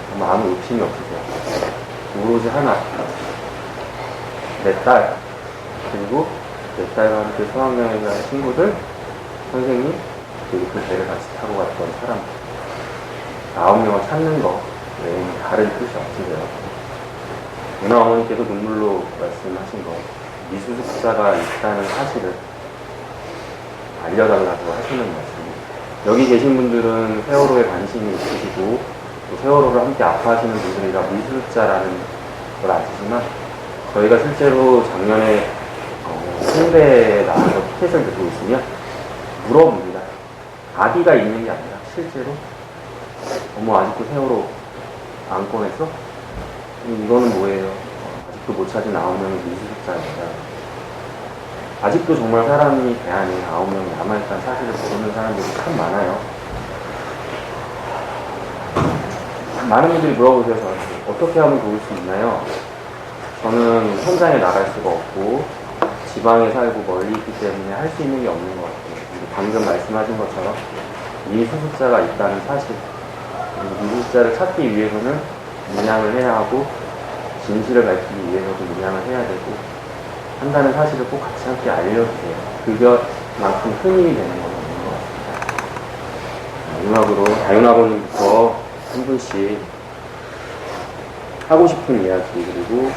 정말 아무 욕심이 없으세요. 오로지 하나, 내 딸, 그리고 내 딸과 함께 수학여행을 한 친구들, 선생님, 그리고 그 배를 같이 타고 갔던 사람, 9명을 찾는 거 외에는 다른 뜻이 없으세요. 은하 어머니께서 눈물로 말씀하신 거, 미수습자가 있다는 사실을 알려달라고 하시는 말씀입니다. 여기 계신 분들은 세월호에 관심이 있으시고 또 세월호를 함께 아파하시는 분들이라 미수습자라는 걸 아시지만 저희가 실제로 작년에 홍대에 나와서 피켓을 들고 있으면 물어봅니다. 아기가 있는 게 아니라 실제로 어머 아직도 세월호 안 꺼냈어? 이거는 뭐예요? 아직도 못 찾은 9명의 미수습자입니다. 아직도 정말 사람이 배 안에 9명이 남아있다는 사실을 모르는 사람들이 참 많아요. 많은 분들이 물어보세요. 저한테 어떻게 하면 도울 수 있나요? 저는 현장에 나갈 수가 없고 지방에 살고 멀리 있기 때문에 할 수 있는 게 없는 것 같아요. 방금 말씀하신 것처럼 미수습자가 있다는 사실, 그리고 미수습자를 찾기 위해서는 문양을 해야 하고 진실을 밝히기 위해서도 문양을 해야 되고 한다는 사실을 꼭 같이 함께 알려주세요. 그것만큼 큰 힘이 되는 건 없는 것 같습니다. 마지막으로 다윤아버님부터 한 분씩 하고 싶은 이야기, 그리고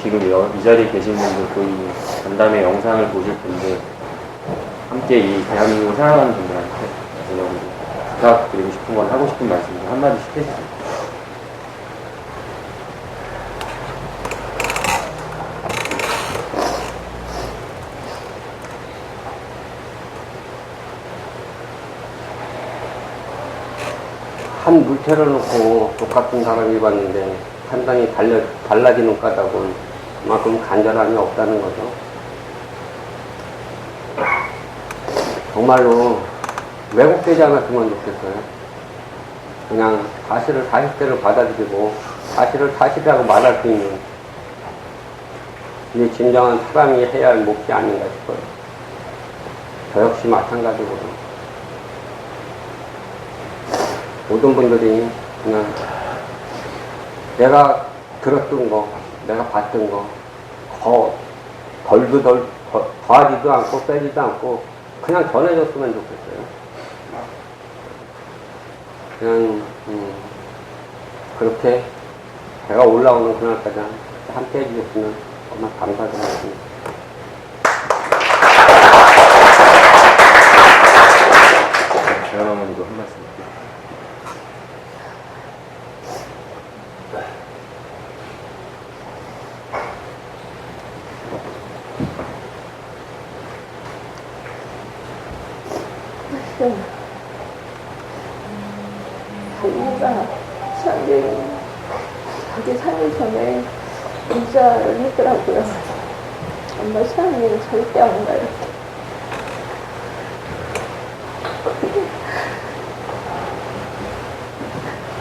지금 이 자리에 계신 분들, 또 이 간담회 영상을 보실 분들, 함께 이 대한민국을 사랑하는 분들한테 마지막으로 부탁드리고 싶은 건, 하고 싶은 말씀을 한마디씩 해주세요. 한 물체를 놓고 똑같은 사람이 봤는데 판단이 달라지는 까닭은 그만큼 간절함이 없다는 거죠. 정말로 왜곡되지 않았으면 좋겠어요. 그냥 사실을 사실대로 받아들이고 사실을 사실이라고 말할 수 있는, 이게 진정한 사람이 해야 할 몫이 아닌가 싶어요. 저 역시 마찬가지고요. 모든 분들이 그냥 내가 들었던 거, 내가 봤던 거, 더하지도 않고 빼지도 않고 그냥 전해줬으면 좋겠어요. 그냥 그렇게 배가 올라오는 그날까지 함께 해주셨으면 정말 감사드리겠습니다. 대한어머니도 한 말씀. 자기가 자기 살기 전에 문자를 했더라고요. 엄마 시아님은 절대 안 가요.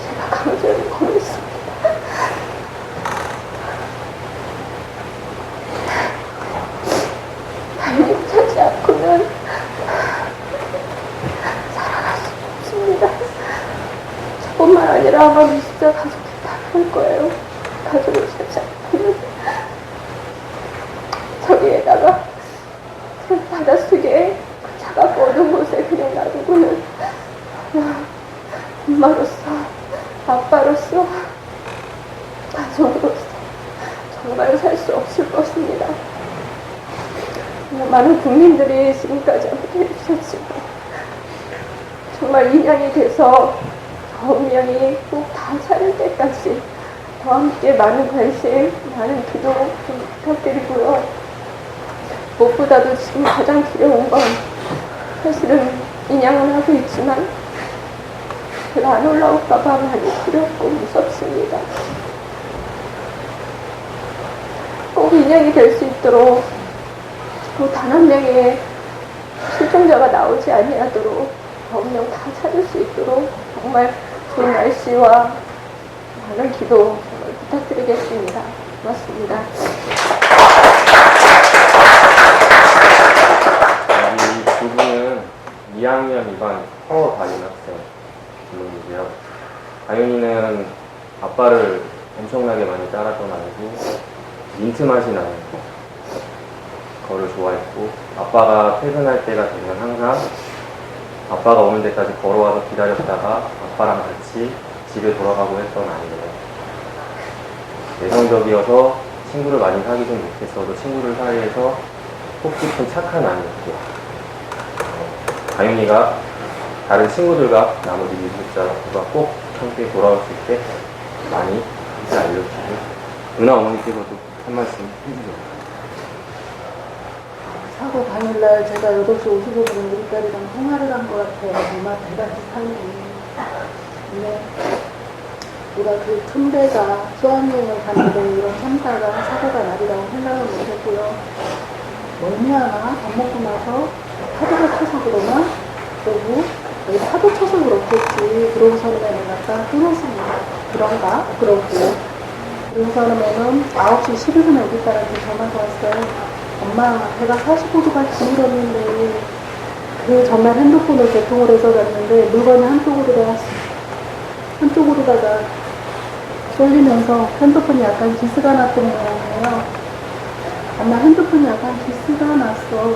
제가 강제로 보냈습니다. 달님 찾지 않고는 살아갈 수 없습니다. 저뿐만 아니라 아마 미수자 가족들 다 그럴 거예요. 가족을 찾지 않고는. 저기에다가 그 바닷속에 그 차갑고 어두운 곳에 그냥 놔두고는 엄마로서, 아빠로서, 가족으로서 정말 살 수 없을 것입니다. 많은 국민들이 지금까지 함께 해주셨지만 정말 인양이 돼서 저 운명이 꼭 다 차릴 때까지 더 함께 많은 관심, 많은 기도 좀 부탁드리고요. 무엇보다도 지금 가장 두려운 건 사실은 인양을 하고 있지만 제가 안 올라올까봐 많이 두렵고 무섭습니다. 꼭 인양이 될 수 있도록 또 단 한 명의 실종자가 나오지 아니하도록 법령 다 찾을 수 있도록 정말 좋은 날씨와 많은 기도 정말 부탁드리겠습니다. 고맙습니다. 이 두 분은 2학년 2반 서어 담임 학생 분이고요. 다윤이는 아빠를 엄청나게 많이 따랐던 아이고 민트 맛이 나는 거를 좋아했고 아빠가 퇴근할 때가 되면 항상 아빠가 오는 데까지 걸어와서 기다렸다가 아빠랑 같이 집에 돌아가고 했던 아이예요. 내성적이어서 친구를 많이 사귀지 못했어도 친구들 사이에서 속 깊은 착한 아이였고 다윤이가 다른 친구들과 나머지 미술자가 꼭 함께 돌아올 수 있게 많이 이제 알려주고 누나 어머니께서도 한 말씀 해주세요. 사고 당일날 제가 8시 55분에 우리 딸이랑 통화를 한 것 같아요. 엄마 대단히 살고. 근데 우리가 그 틈배가 수학여행을 갔는데 이런 참사가 사고가 나리라고 생각을 못했고요. 멀미하나 밥 먹고 나서 파도가 쳐서 그러나 그러고 여기 파도 쳐서 그렇겠지. 그러고서는 내가 끊었습니다. 그런가? 그러고 그러고서는 9시 12분에 우리 딸한테 전화가 왔어요. 엄마, 배가 45도가 기울었는데 그 전날 핸드폰을 개통을 해서 갔는데 물건이 한쪽으로다가 쏠리면서 핸드폰이 약간 기스가 났던 모양이에요. 엄마, 핸드폰이 약간 기스가 났어.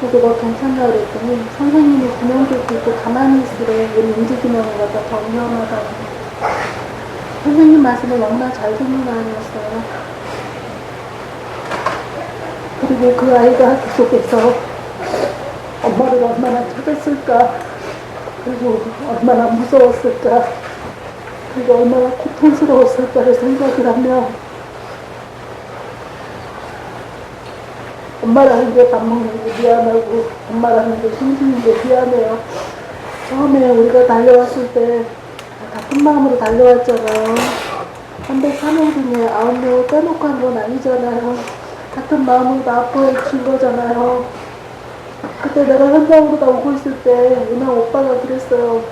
그래서 너 괜찮냐 그랬더니 선생님이 구명조끼 입고 가만히 있으래. 우리 움직이면 갖다 더 위험하다고. 선생님 말씀을 너무나 잘 듣는 아이였어요. 그리고 그 아이가 그 속에서 엄마를 얼마나 찾았을까, 그리고 얼마나 무서웠을까, 그리고 얼마나 고통스러웠을까를 생각을 하면 엄마라는 게 밥 먹는 게 미안하고 엄마라는 게 힘드는 게 미안해요. 처음에 우리가 달려왔을 때 같은 마음으로 달려왔잖아요. 303명 중에 9명을 빼놓고 한 건 아니잖아요. 같은 마음으로 나 아빠에 준 거잖아요. 그때 내가 현장으로 다 오고 있을 때 은하 오빠가 그랬어요.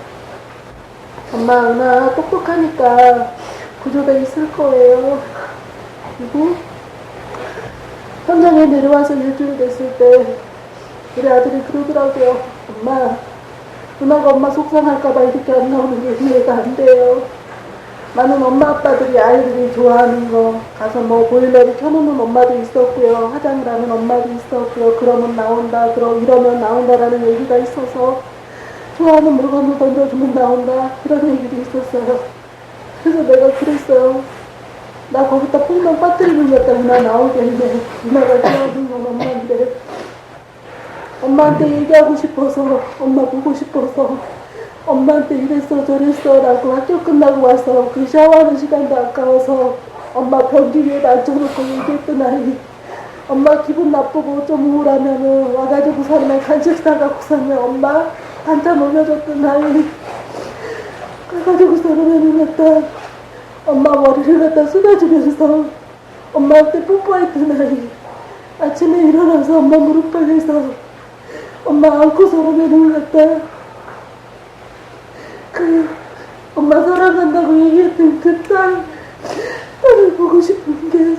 엄마, 은하 똑똑하니까 구조대 있을 거예요. 그리고 현장에 내려와서 일주일 됐을 때 우리 아들이 그러더라고요. 엄마, 은하가 엄마 속상할까봐 이렇게 안 나오는 게 이해가 안 돼요. 많은 엄마 아빠들이 아이들이 좋아하는 거 가서 뭐 보일러를 켜놓는 엄마도 있었고요. 화장을 하는 엄마도 있었고요. 그러면 나온다, 이러면 나온다라는 얘기가 있어서 좋아하는 물건을 던져주면 나온다, 그런 얘기도 있었어요. 그래서 내가 그랬어요. 나 거기다 퐁당 빠뜨리는 것 같다. 나 나오겠네. 누나가 좋아하는 건 엄마인데 엄마한테 얘기하고 싶어서, 엄마 보고 싶어서 엄마한테 이랬어 저랬어 라고 학교 끝나고 와서 그 샤워하는 시간도 아까워서 엄마 변기 위에 앉혀놓고 얘기했던 아이, 엄마 기분 나쁘고 좀 우울하면은 와가지고 살면 간식 사갖고 살면 엄마 반찬 올려줬던 아이, 가가지고 서른을 갖다 엄마 머리를 갖다 쏟아주면서 엄마한테 뽀뽀했던 아이, 아침에 일어나서 엄마 무릎팍에서 엄마 안고 서른을 갖다 엄마 사랑한다고 얘기했던 그 딸을 보고 싶은 게,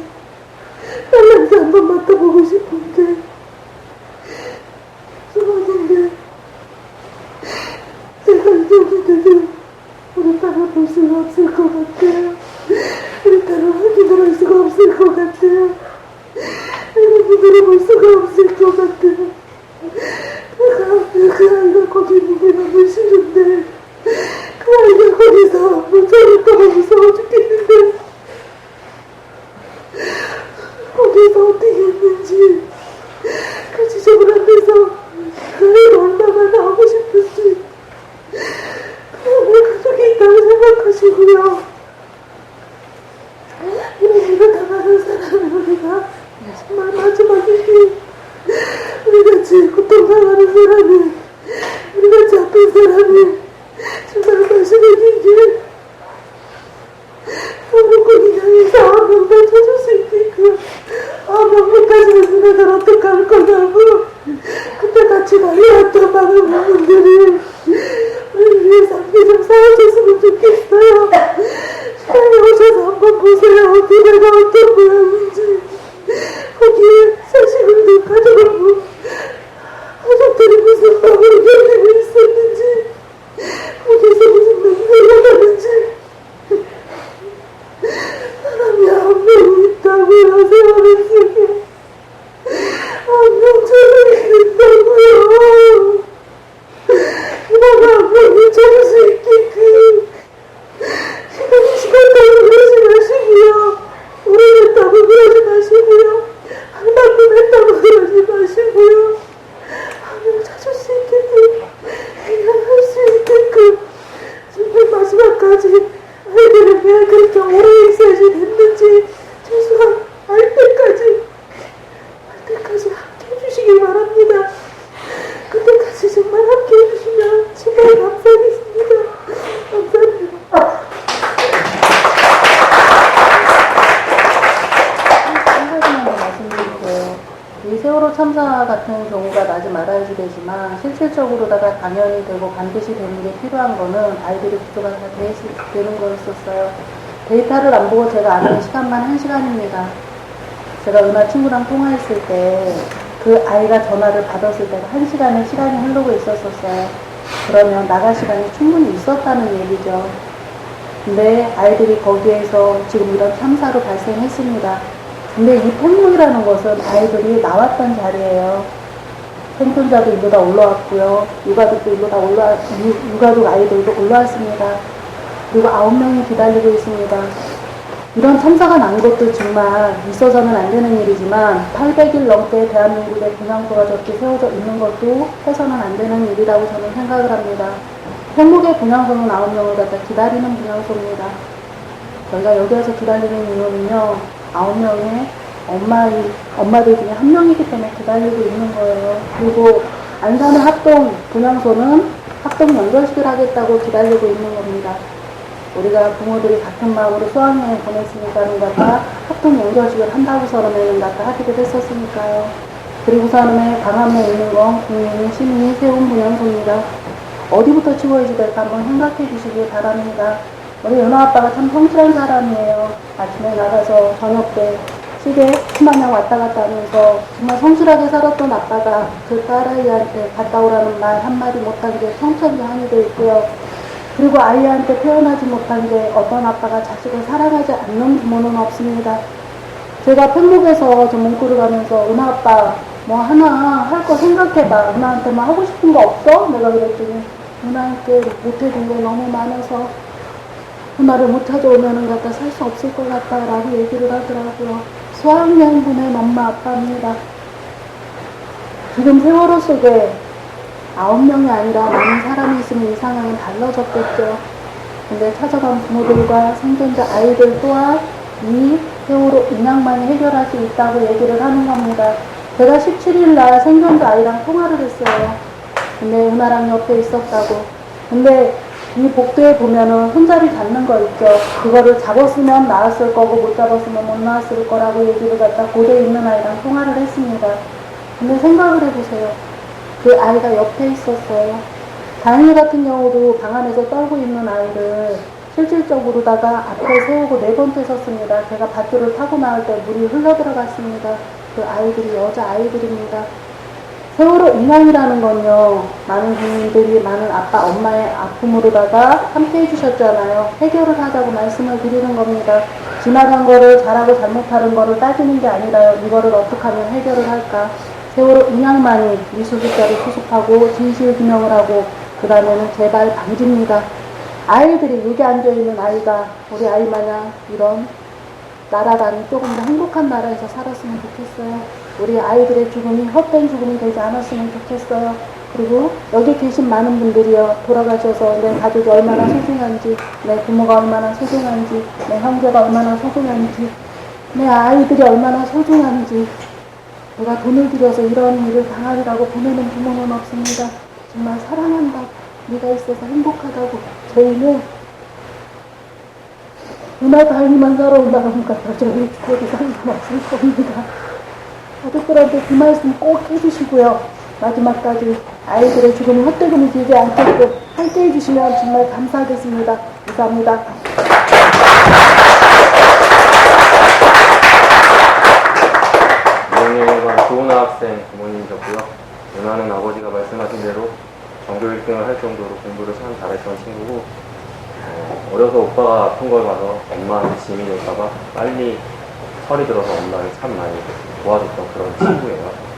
딸 냄새 한번 맡아보고 싶은 게, 수고하는 게, 내가 이제는 우리 딸을 볼 수가 없을 것 같아요. 우리 딸을 확인을 할 수가 없을 것 같아요. 여러분들이 마시고요. 이런 일을 당하는 사람을 우리가 정말 마지막에 우리같이 고통당하는 사람이, 우리같이 아픈 사람이 정말 마지막에 길 도로권이 향해서 아명만 찾을 수 있게끔 아명만까지는 누나들 어떡할 거냐고 그때 같이 달려왔던 많은 분들이 우리 위해서 함께 좀 싸워줬으면 좋겠어요. 시간에 오셔서 한번 보세요. 그대가 어떤 모양인지, 거기에 자식을 가져가고 가족들이 무슨 마음을 견디고 있었는지, 거기에서 무슨 냄새가 나는지. 사람이 한 명이 있다고요. 세월을 쓰게 한 명 찾아야 된다고요. 누나가 한 명을 찾을 수 있게끔 시간 그러지 마시고요. 오래됐다고 그러지 마시고요. 한 만큼 했다고 그러지 마시고요. 한 명 찾을 수 있게끔, 해결할 수 있게끔 정말 마지막까지 아이들을 왜 그렇게 오래 있어야지 됐는지 최소한 알 때까지 함께 해주시길 바랍니다. 그때까지 정말 함께 해주시면 정말 감사하겠습니다. 감사합니다. 한 가지만 더 말씀드릴게요. 이 세월호 참사 같은 경우가 나지 말아야지 되지만 실질적으로다가 당연히 되고 반드시 되는 게 필요한 거는 아이들이 구조가 다 되는 거였었어요. 데이터를 안 보고 제가 아는 시간만 1시간입니다. 제가 은하 친구랑 통화했을 때 그 아이가 전화를 받았을 때가 1시간의 시간이 흐르고 있었어요. 그러면 나갈 시간이 충분히 있었다는 얘기죠. 근데 아이들이 거기에서 지금 이런 참사로 발생했습니다. 근데 이 폭력이라는 것은 아이들이 나왔던 자리예요. 생존자도 일로 다 올라왔고요. 육아족도 일로 다 육아족 아이들도 올라왔습니다. 그리고 9명이 기다리고 있습니다. 이런 참사가 난 것도 정말 있어서는 안 되는 일이지만 800일 넘게 대한민국의 분향소가 저렇게 세워져 있는 것도 해서는 안 되는 일이라고 저는 생각을 합니다. 행복의 분향소는 9명을 갖다 기다리는 분향소입니다. 저희가 여기에서 기다리는 이유는요, 9명의 엄마들 중에 한 명이기 때문에 기다리고 있는 거예요. 그리고 안산의 합동 분향소는 합동 연결식을 하겠다고 기다리고 있는 겁니다. 우리가 부모들이 같은 마음으로 수학여행 보냈으니까는 갖다 합동 연결식을 한다고서는 갖다 하기도 했었으니까요. 그리고서는 강함에 있는 건 국민이 시민이 세운 분향소입니다. 어디부터 치워야지 될까 한번 생각해 주시기 바랍니다. 우리 연아 아빠가 참 성실한 사람이에요. 아침에 나가서 저녁 때 시계 수마냥 왔다 갔다 하면서 정말 성실하게 살았던 아빠가 그 딸아이한테 갔다 오라는 말 한마디 못한 게 청천이 한이 돼 있고요. 그리고 아이한테 표현하지 못한 게 어떤 아빠가 자식을 사랑하지 않는 부모는 없습니다. 제가 편목에서 저 문구를 가면서 은하 아빠 뭐 하나 할 거 생각해봐. 은하한테 뭐 하고 싶은 거 없어? 내가 그랬더니 은하한테 못해준 게 너무 많아서 은하를 못 찾아오면은 갖다 살 수 없을 것 같다 라고 얘기를 하더라고요. 수학여행 보낸 엄마 아빠입니다. 지금 세월호 속에 9명이 아니라 많은 사람이 있으면 이 상황은 달라졌겠죠. 근데 찾아간 부모들과 생존자 아이들 또한 이 세월호 인양만이 해결할 수 있다고 얘기를 하는 겁니다. 제가 17일 날 생존자 아이랑 통화를 했어요. 근데 은하랑 옆에 있었다고. 근데 이 복도에 보면은 손잡이 잡는 거 있죠. 그거를 잡았으면 나왔을 거고 못 잡았으면 못 나왔을 거라고 얘기를 갖다 고대에 있는 아이랑 통화를 했습니다. 근데 생각을 해보세요. 그 아이가 옆에 있었어요. 다행히 같은 경우도 방 안에서 떨고 있는 아이를 실질적으로다가 앞에 세우고 4번째 섰습니다. 제가 밧줄을 타고 나올 때 물이 흘러 들어갔습니다. 그 아이들이 여자 아이들입니다. 세월호 인양이라는 건요, 많은 국민들이 많은 아빠, 엄마의 아픔으로다가 함께 해주셨잖아요. 해결을 하자고 말씀을 드리는 겁니다. 지나간 거를 잘하고 잘못하는 거를 따지는 게 아니라요. 이거를 어떻게 하면 해결을 할까. 세월호 인양만이 미수습자를 수습하고 진실규명을 하고 그 다음에는 재발 방지입니다. 아이들이 여기 앉아있는 아이가 우리 아이 마냥 이런 나라라는 조금 더 행복한 나라에서 살았으면 좋겠어요. 우리 아이들의 죽음이 헛된 죽음이 되지 않았으면 좋겠어요. 그리고 여기 계신 많은 분들이요, 돌아가셔서 내 가족이 얼마나 소중한지, 내 부모가 얼마나 소중한지, 내 형제가 얼마나 소중한지, 내 아이들이 얼마나 소중한지, 내가 돈을 들여서 이런 일을 당하리라고 보내는 부모는 없습니다. 정말 사랑한다고, 네가 있어서 행복하다고. 저희는 누나 다행히만 살아온다는 것 같아요. 저희 죽어도 상관없을 겁니다. 가족들한테 그 말씀 꼭 해주시고요. 마지막까지 아이들의 죽음이 헛되금이 되지 않게끔 함께 해주시면 정말 감사하겠습니다. 감사합니다. 이영예관 좋은 학생 부모님이셨고요. 누나는 아버지가 말씀하신 대로 전교 1등을 할 정도로 공부를 참 잘했던 친구고, 어려서 오빠가 아픈 걸 봐서 엄마한테 짐이 될까봐 빨리 철이 들어서 엄마를 참 많이 도와줬던 그런 친구예요.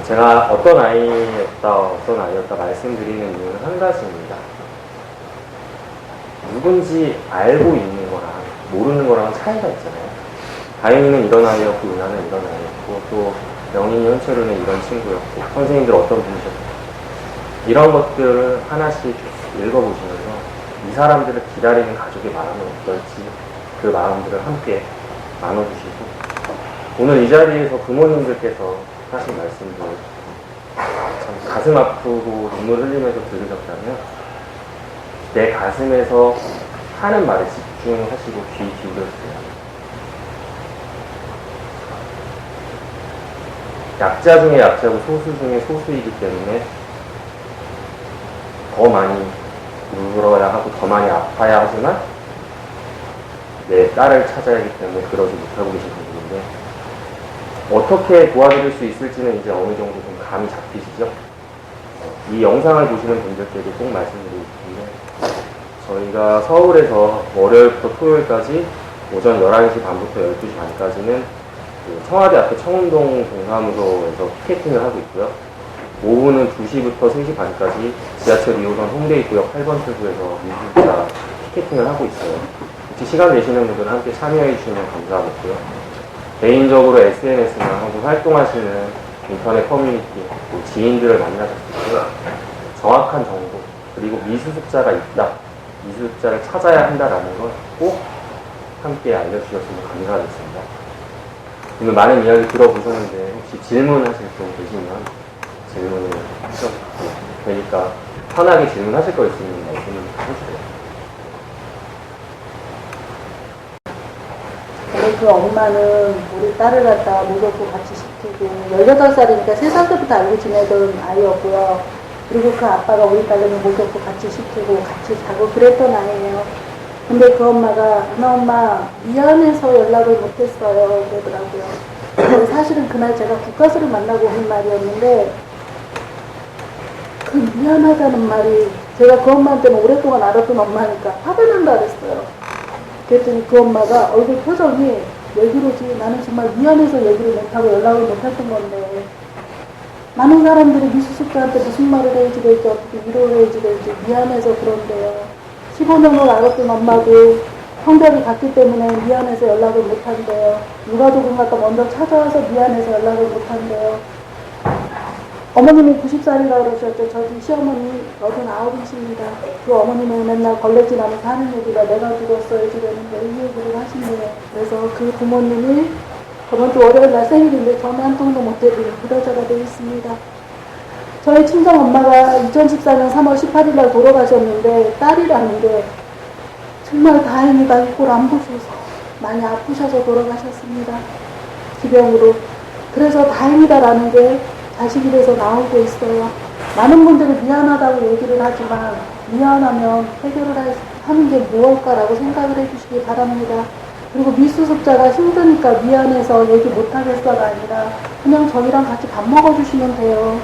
제가 어떤 아이였다 말씀드리는 이유는 한 가지입니다. 누군지 알고 있는 거랑 모르는 거랑 차이가 있잖아요. 다행히는 이런 아이였고, 누나는 이런 아이였고, 또 명인이 현철이는 이런 친구였고, 선생님들 어떤 분이셨고, 이런 것들을 하나씩 읽어보시면서 이 사람들을 기다리는 가족의 마음은 어떨지 그 마음들을 함께 나눠주시고, 오늘 이 자리에서 부모님들께서 하신 말씀도 참 가슴 아프고 눈물 흘리면서 들으셨다면 내 가슴에서 하는 말에 집중하시고 귀 기울여주세요. 약자 중에 약자고 소수 중에 소수이기 때문에 더 많이 울어야 하고 더 많이 아파야 하지만 내 딸을 찾아야 하기 때문에 그러지 못하고 계신 분인데, 어떻게 도와드릴 수 있을지는 이제 어느 정도 좀 감이 잡히시죠? 이 영상을 보시는 분들께도 꼭 말씀드리고 싶은데, 저희가 서울에서 월요일부터 토요일까지 오전 11시 반부터 12시 반까지는 그 청와대 앞에 청운동 동사무소에서 피켓팅을 하고 있고요. 오후는 2시부터 3시 반까지 지하철 2호선 홍대 입구역 8번 출구에서 미술자 피켓팅을 하고 있어요. 혹시 시간 되시는 분들은 함께 참여해 주시면 감사하겠고요. 개인적으로 SNS나 하고 활동하시는 인터넷 커뮤니티, 지인들을 만나셨을 때 정확한 정보, 그리고 미수습자가 있다, 미수습자를 찾아야 한다라는 걸 꼭 함께 알려주셨으면 감사하겠습니다. 오늘 많은 이야기 들어보셨는데 혹시 질문하실 분 계시면 질문을 하셔도 되니까 편하게 질문하실 거 있으면 말씀을 해주세요. 근데 그 엄마는 우리 딸을 갖다가 목욕도 같이 시키고 18살이니까 3살 때부터 알고 지내던 아이였고요. 그리고 그 아빠가 우리 딸내미 목욕도 같이 시키고 같이 자고 그랬던 아이예요. 근데 그 엄마가 누나 엄마 미안해서 연락을 못했어요 그러더라고요. 근데 사실은 그날 제가 국가수를 만나고 한 말이었는데, 그 미안하다는 말이 제가 그 엄마한테는 오랫동안 알았던 엄마니까 화가 난다 그랬어요. 그랬더니 그 엄마가 얼굴 표정이 왜 그러지? 나는 정말 미안해서 얘기를 못하고 연락을 못했던 건데, 많은 사람들이 미수습자한테 무슨 말을 해야지 될지, 어떻게 위로를 해야지 될지 미안해서 그런데요. 15년을 알았던 엄마도 성별이 같기 때문에 미안해서 연락을 못한대요. 유가족은 갖다 먼저 찾아와서 미안해서 연락을 못한대요. 어머님이 90살이라고 그러셨죠. 저희 시어머니 89이십니다. 그 어머님은 맨날 걸레질하면서 하는 얘기가 내가 죽었어야지 되는데 이 얘기를 하신대요. 그래서 그 부모님이 저번 주 월요일날 생일인데 전화 한 통도 못 드리고 부도자가 되어 있습니다. 저희 친정 엄마가 2014년 3월 18일날 돌아가셨는데, 딸이라는 게 정말 다행이다, 이 꼴 안 보셔서 많이 아프셔서 돌아가셨습니다. 기병으로. 그래서 다행이다라는 게 자식이 돼서 나오고 있어요. 많은 분들이 미안하다고 얘기를 하지만 미안하면 해결을 하는 게 무엇일까라고 생각을 해주시기 바랍니다. 그리고 미수습자가 힘드니까 미안해서 얘기 못하겠어가 아니라 그냥 저희랑 같이 밥 먹어주시면 돼요.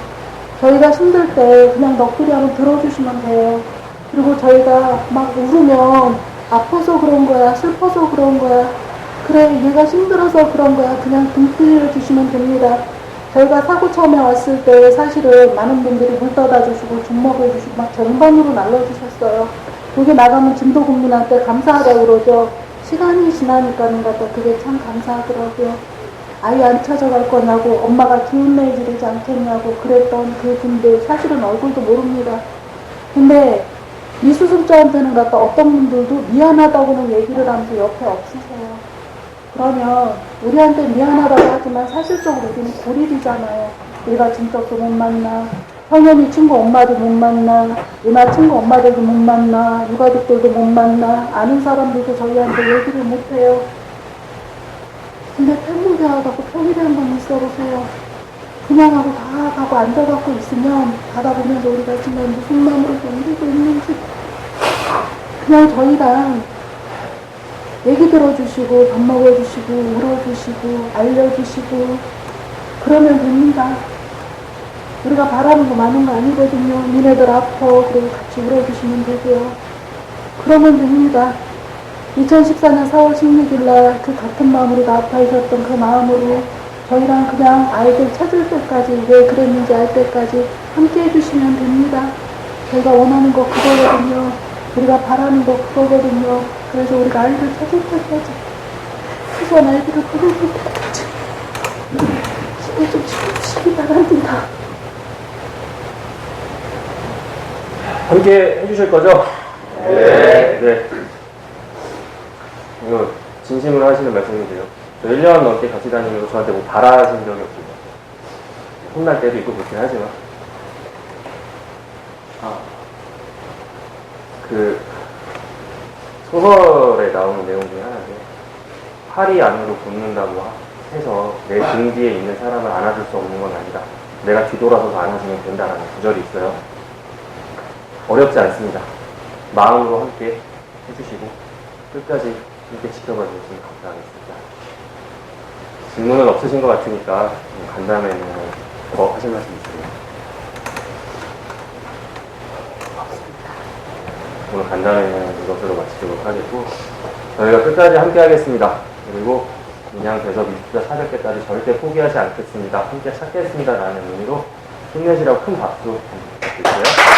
저희가 힘들 때 그냥 넋두리 하면 들어주시면 돼요. 그리고 저희가 막 울으면 아파서 그런 거야, 슬퍼서 그런 거야, 그래 얘가 힘들어서 그런 거야, 그냥 등 빌려주시면 됩니다. 저희가 사고 처음에 왔을 때 사실은 많은 분들이 물 떠다 주시고 죽 먹여주시고 막 정반으로 날려주셨어요. 여기 나가면 진도국민한테 감사하다고 그러죠. 시간이 지나니까는 갖다 그게 참 감사하더라고요. 아이 안 찾아갈 거냐고 엄마가 기운 내지 되지 않겠냐고 그랬던 그 분들 사실은 얼굴도 모릅니다. 근데 미수습자한테는 갖다 어떤 분들도 미안하다고는 얘기를 하면서 옆에 없으세요. 그러면 우리한테 미안하다고 하지만 사실적으로 우리는 고립이잖아요. 우리가 친척도 못 만나, 형연이 친구 엄마도 못 만나, 누나 친구 엄마들도 못 만나, 육아족들도 못 만나, 아는 사람들도 저희한테 얘기를 못해요. 근데 편무교하고 평일에 한번 있어보세요. 그냥 하고 다 가고 앉아갖고 있으면 받아보면서 우리가 지금 무슨 마음으로 견디고 있는지 그냥 저희랑 얘기 들어주시고 밥 먹어주시고 울어주시고 알려주시고 그러면 됩니다. 우리가 바라는 거 많은 거 아니거든요. 니네들 아파 그리고 같이 울어주시면 되고요. 그러면 됩니다. 2014년 4월 16일 날 그 같은 마음으로 아파하셨던 그 마음으로 저희랑 그냥 아이들 찾을 때까지 왜 그랬는지 알 때까지 함께 해주시면 됩니다. 저희가 원하는 거 그거거든요. 우리가 바라는 거 그거거든요. 그래서 우리가 아이들 찾을 때까지 소소한 아이들을 보낼 때까지 힘을 좀 실어주시기 바랍니다. 함께 해주실 거죠? 네. 이거 진심으로 하시는 말씀인데요. 저 1년 넘게 같이 다니면서 저한테 뭐 바라신 적이 없습니다. 혼날 때도 있고 그렇긴 하지만 그 소설에 나오는 내용 중에 하나인데 팔이 안으로 붙는다고 해서 내 등 뒤에 있는 사람을 안아줄 수 없는 건 아니다. 내가 뒤돌아서서 안아주면 된다라는 구절이 있어요. 어렵지 않습니다. 마음으로 함께 해주시고 끝까지 함께 지켜봐 주시면 감사하겠습니다. 질문은 없으신 것 같으니까 간담회는 더 하실 말씀 있으세요? 오늘 간담회는 이것으로 마치도록 하겠고 저희가 끝까지 함께 하겠습니다. 그리고 그냥 돼서 미숙자 400개까지 절대 포기하지 않겠습니다. 함께 찾겠습니다 라는 의미로 힘내시라고 큰 박수 부탁드릴게요.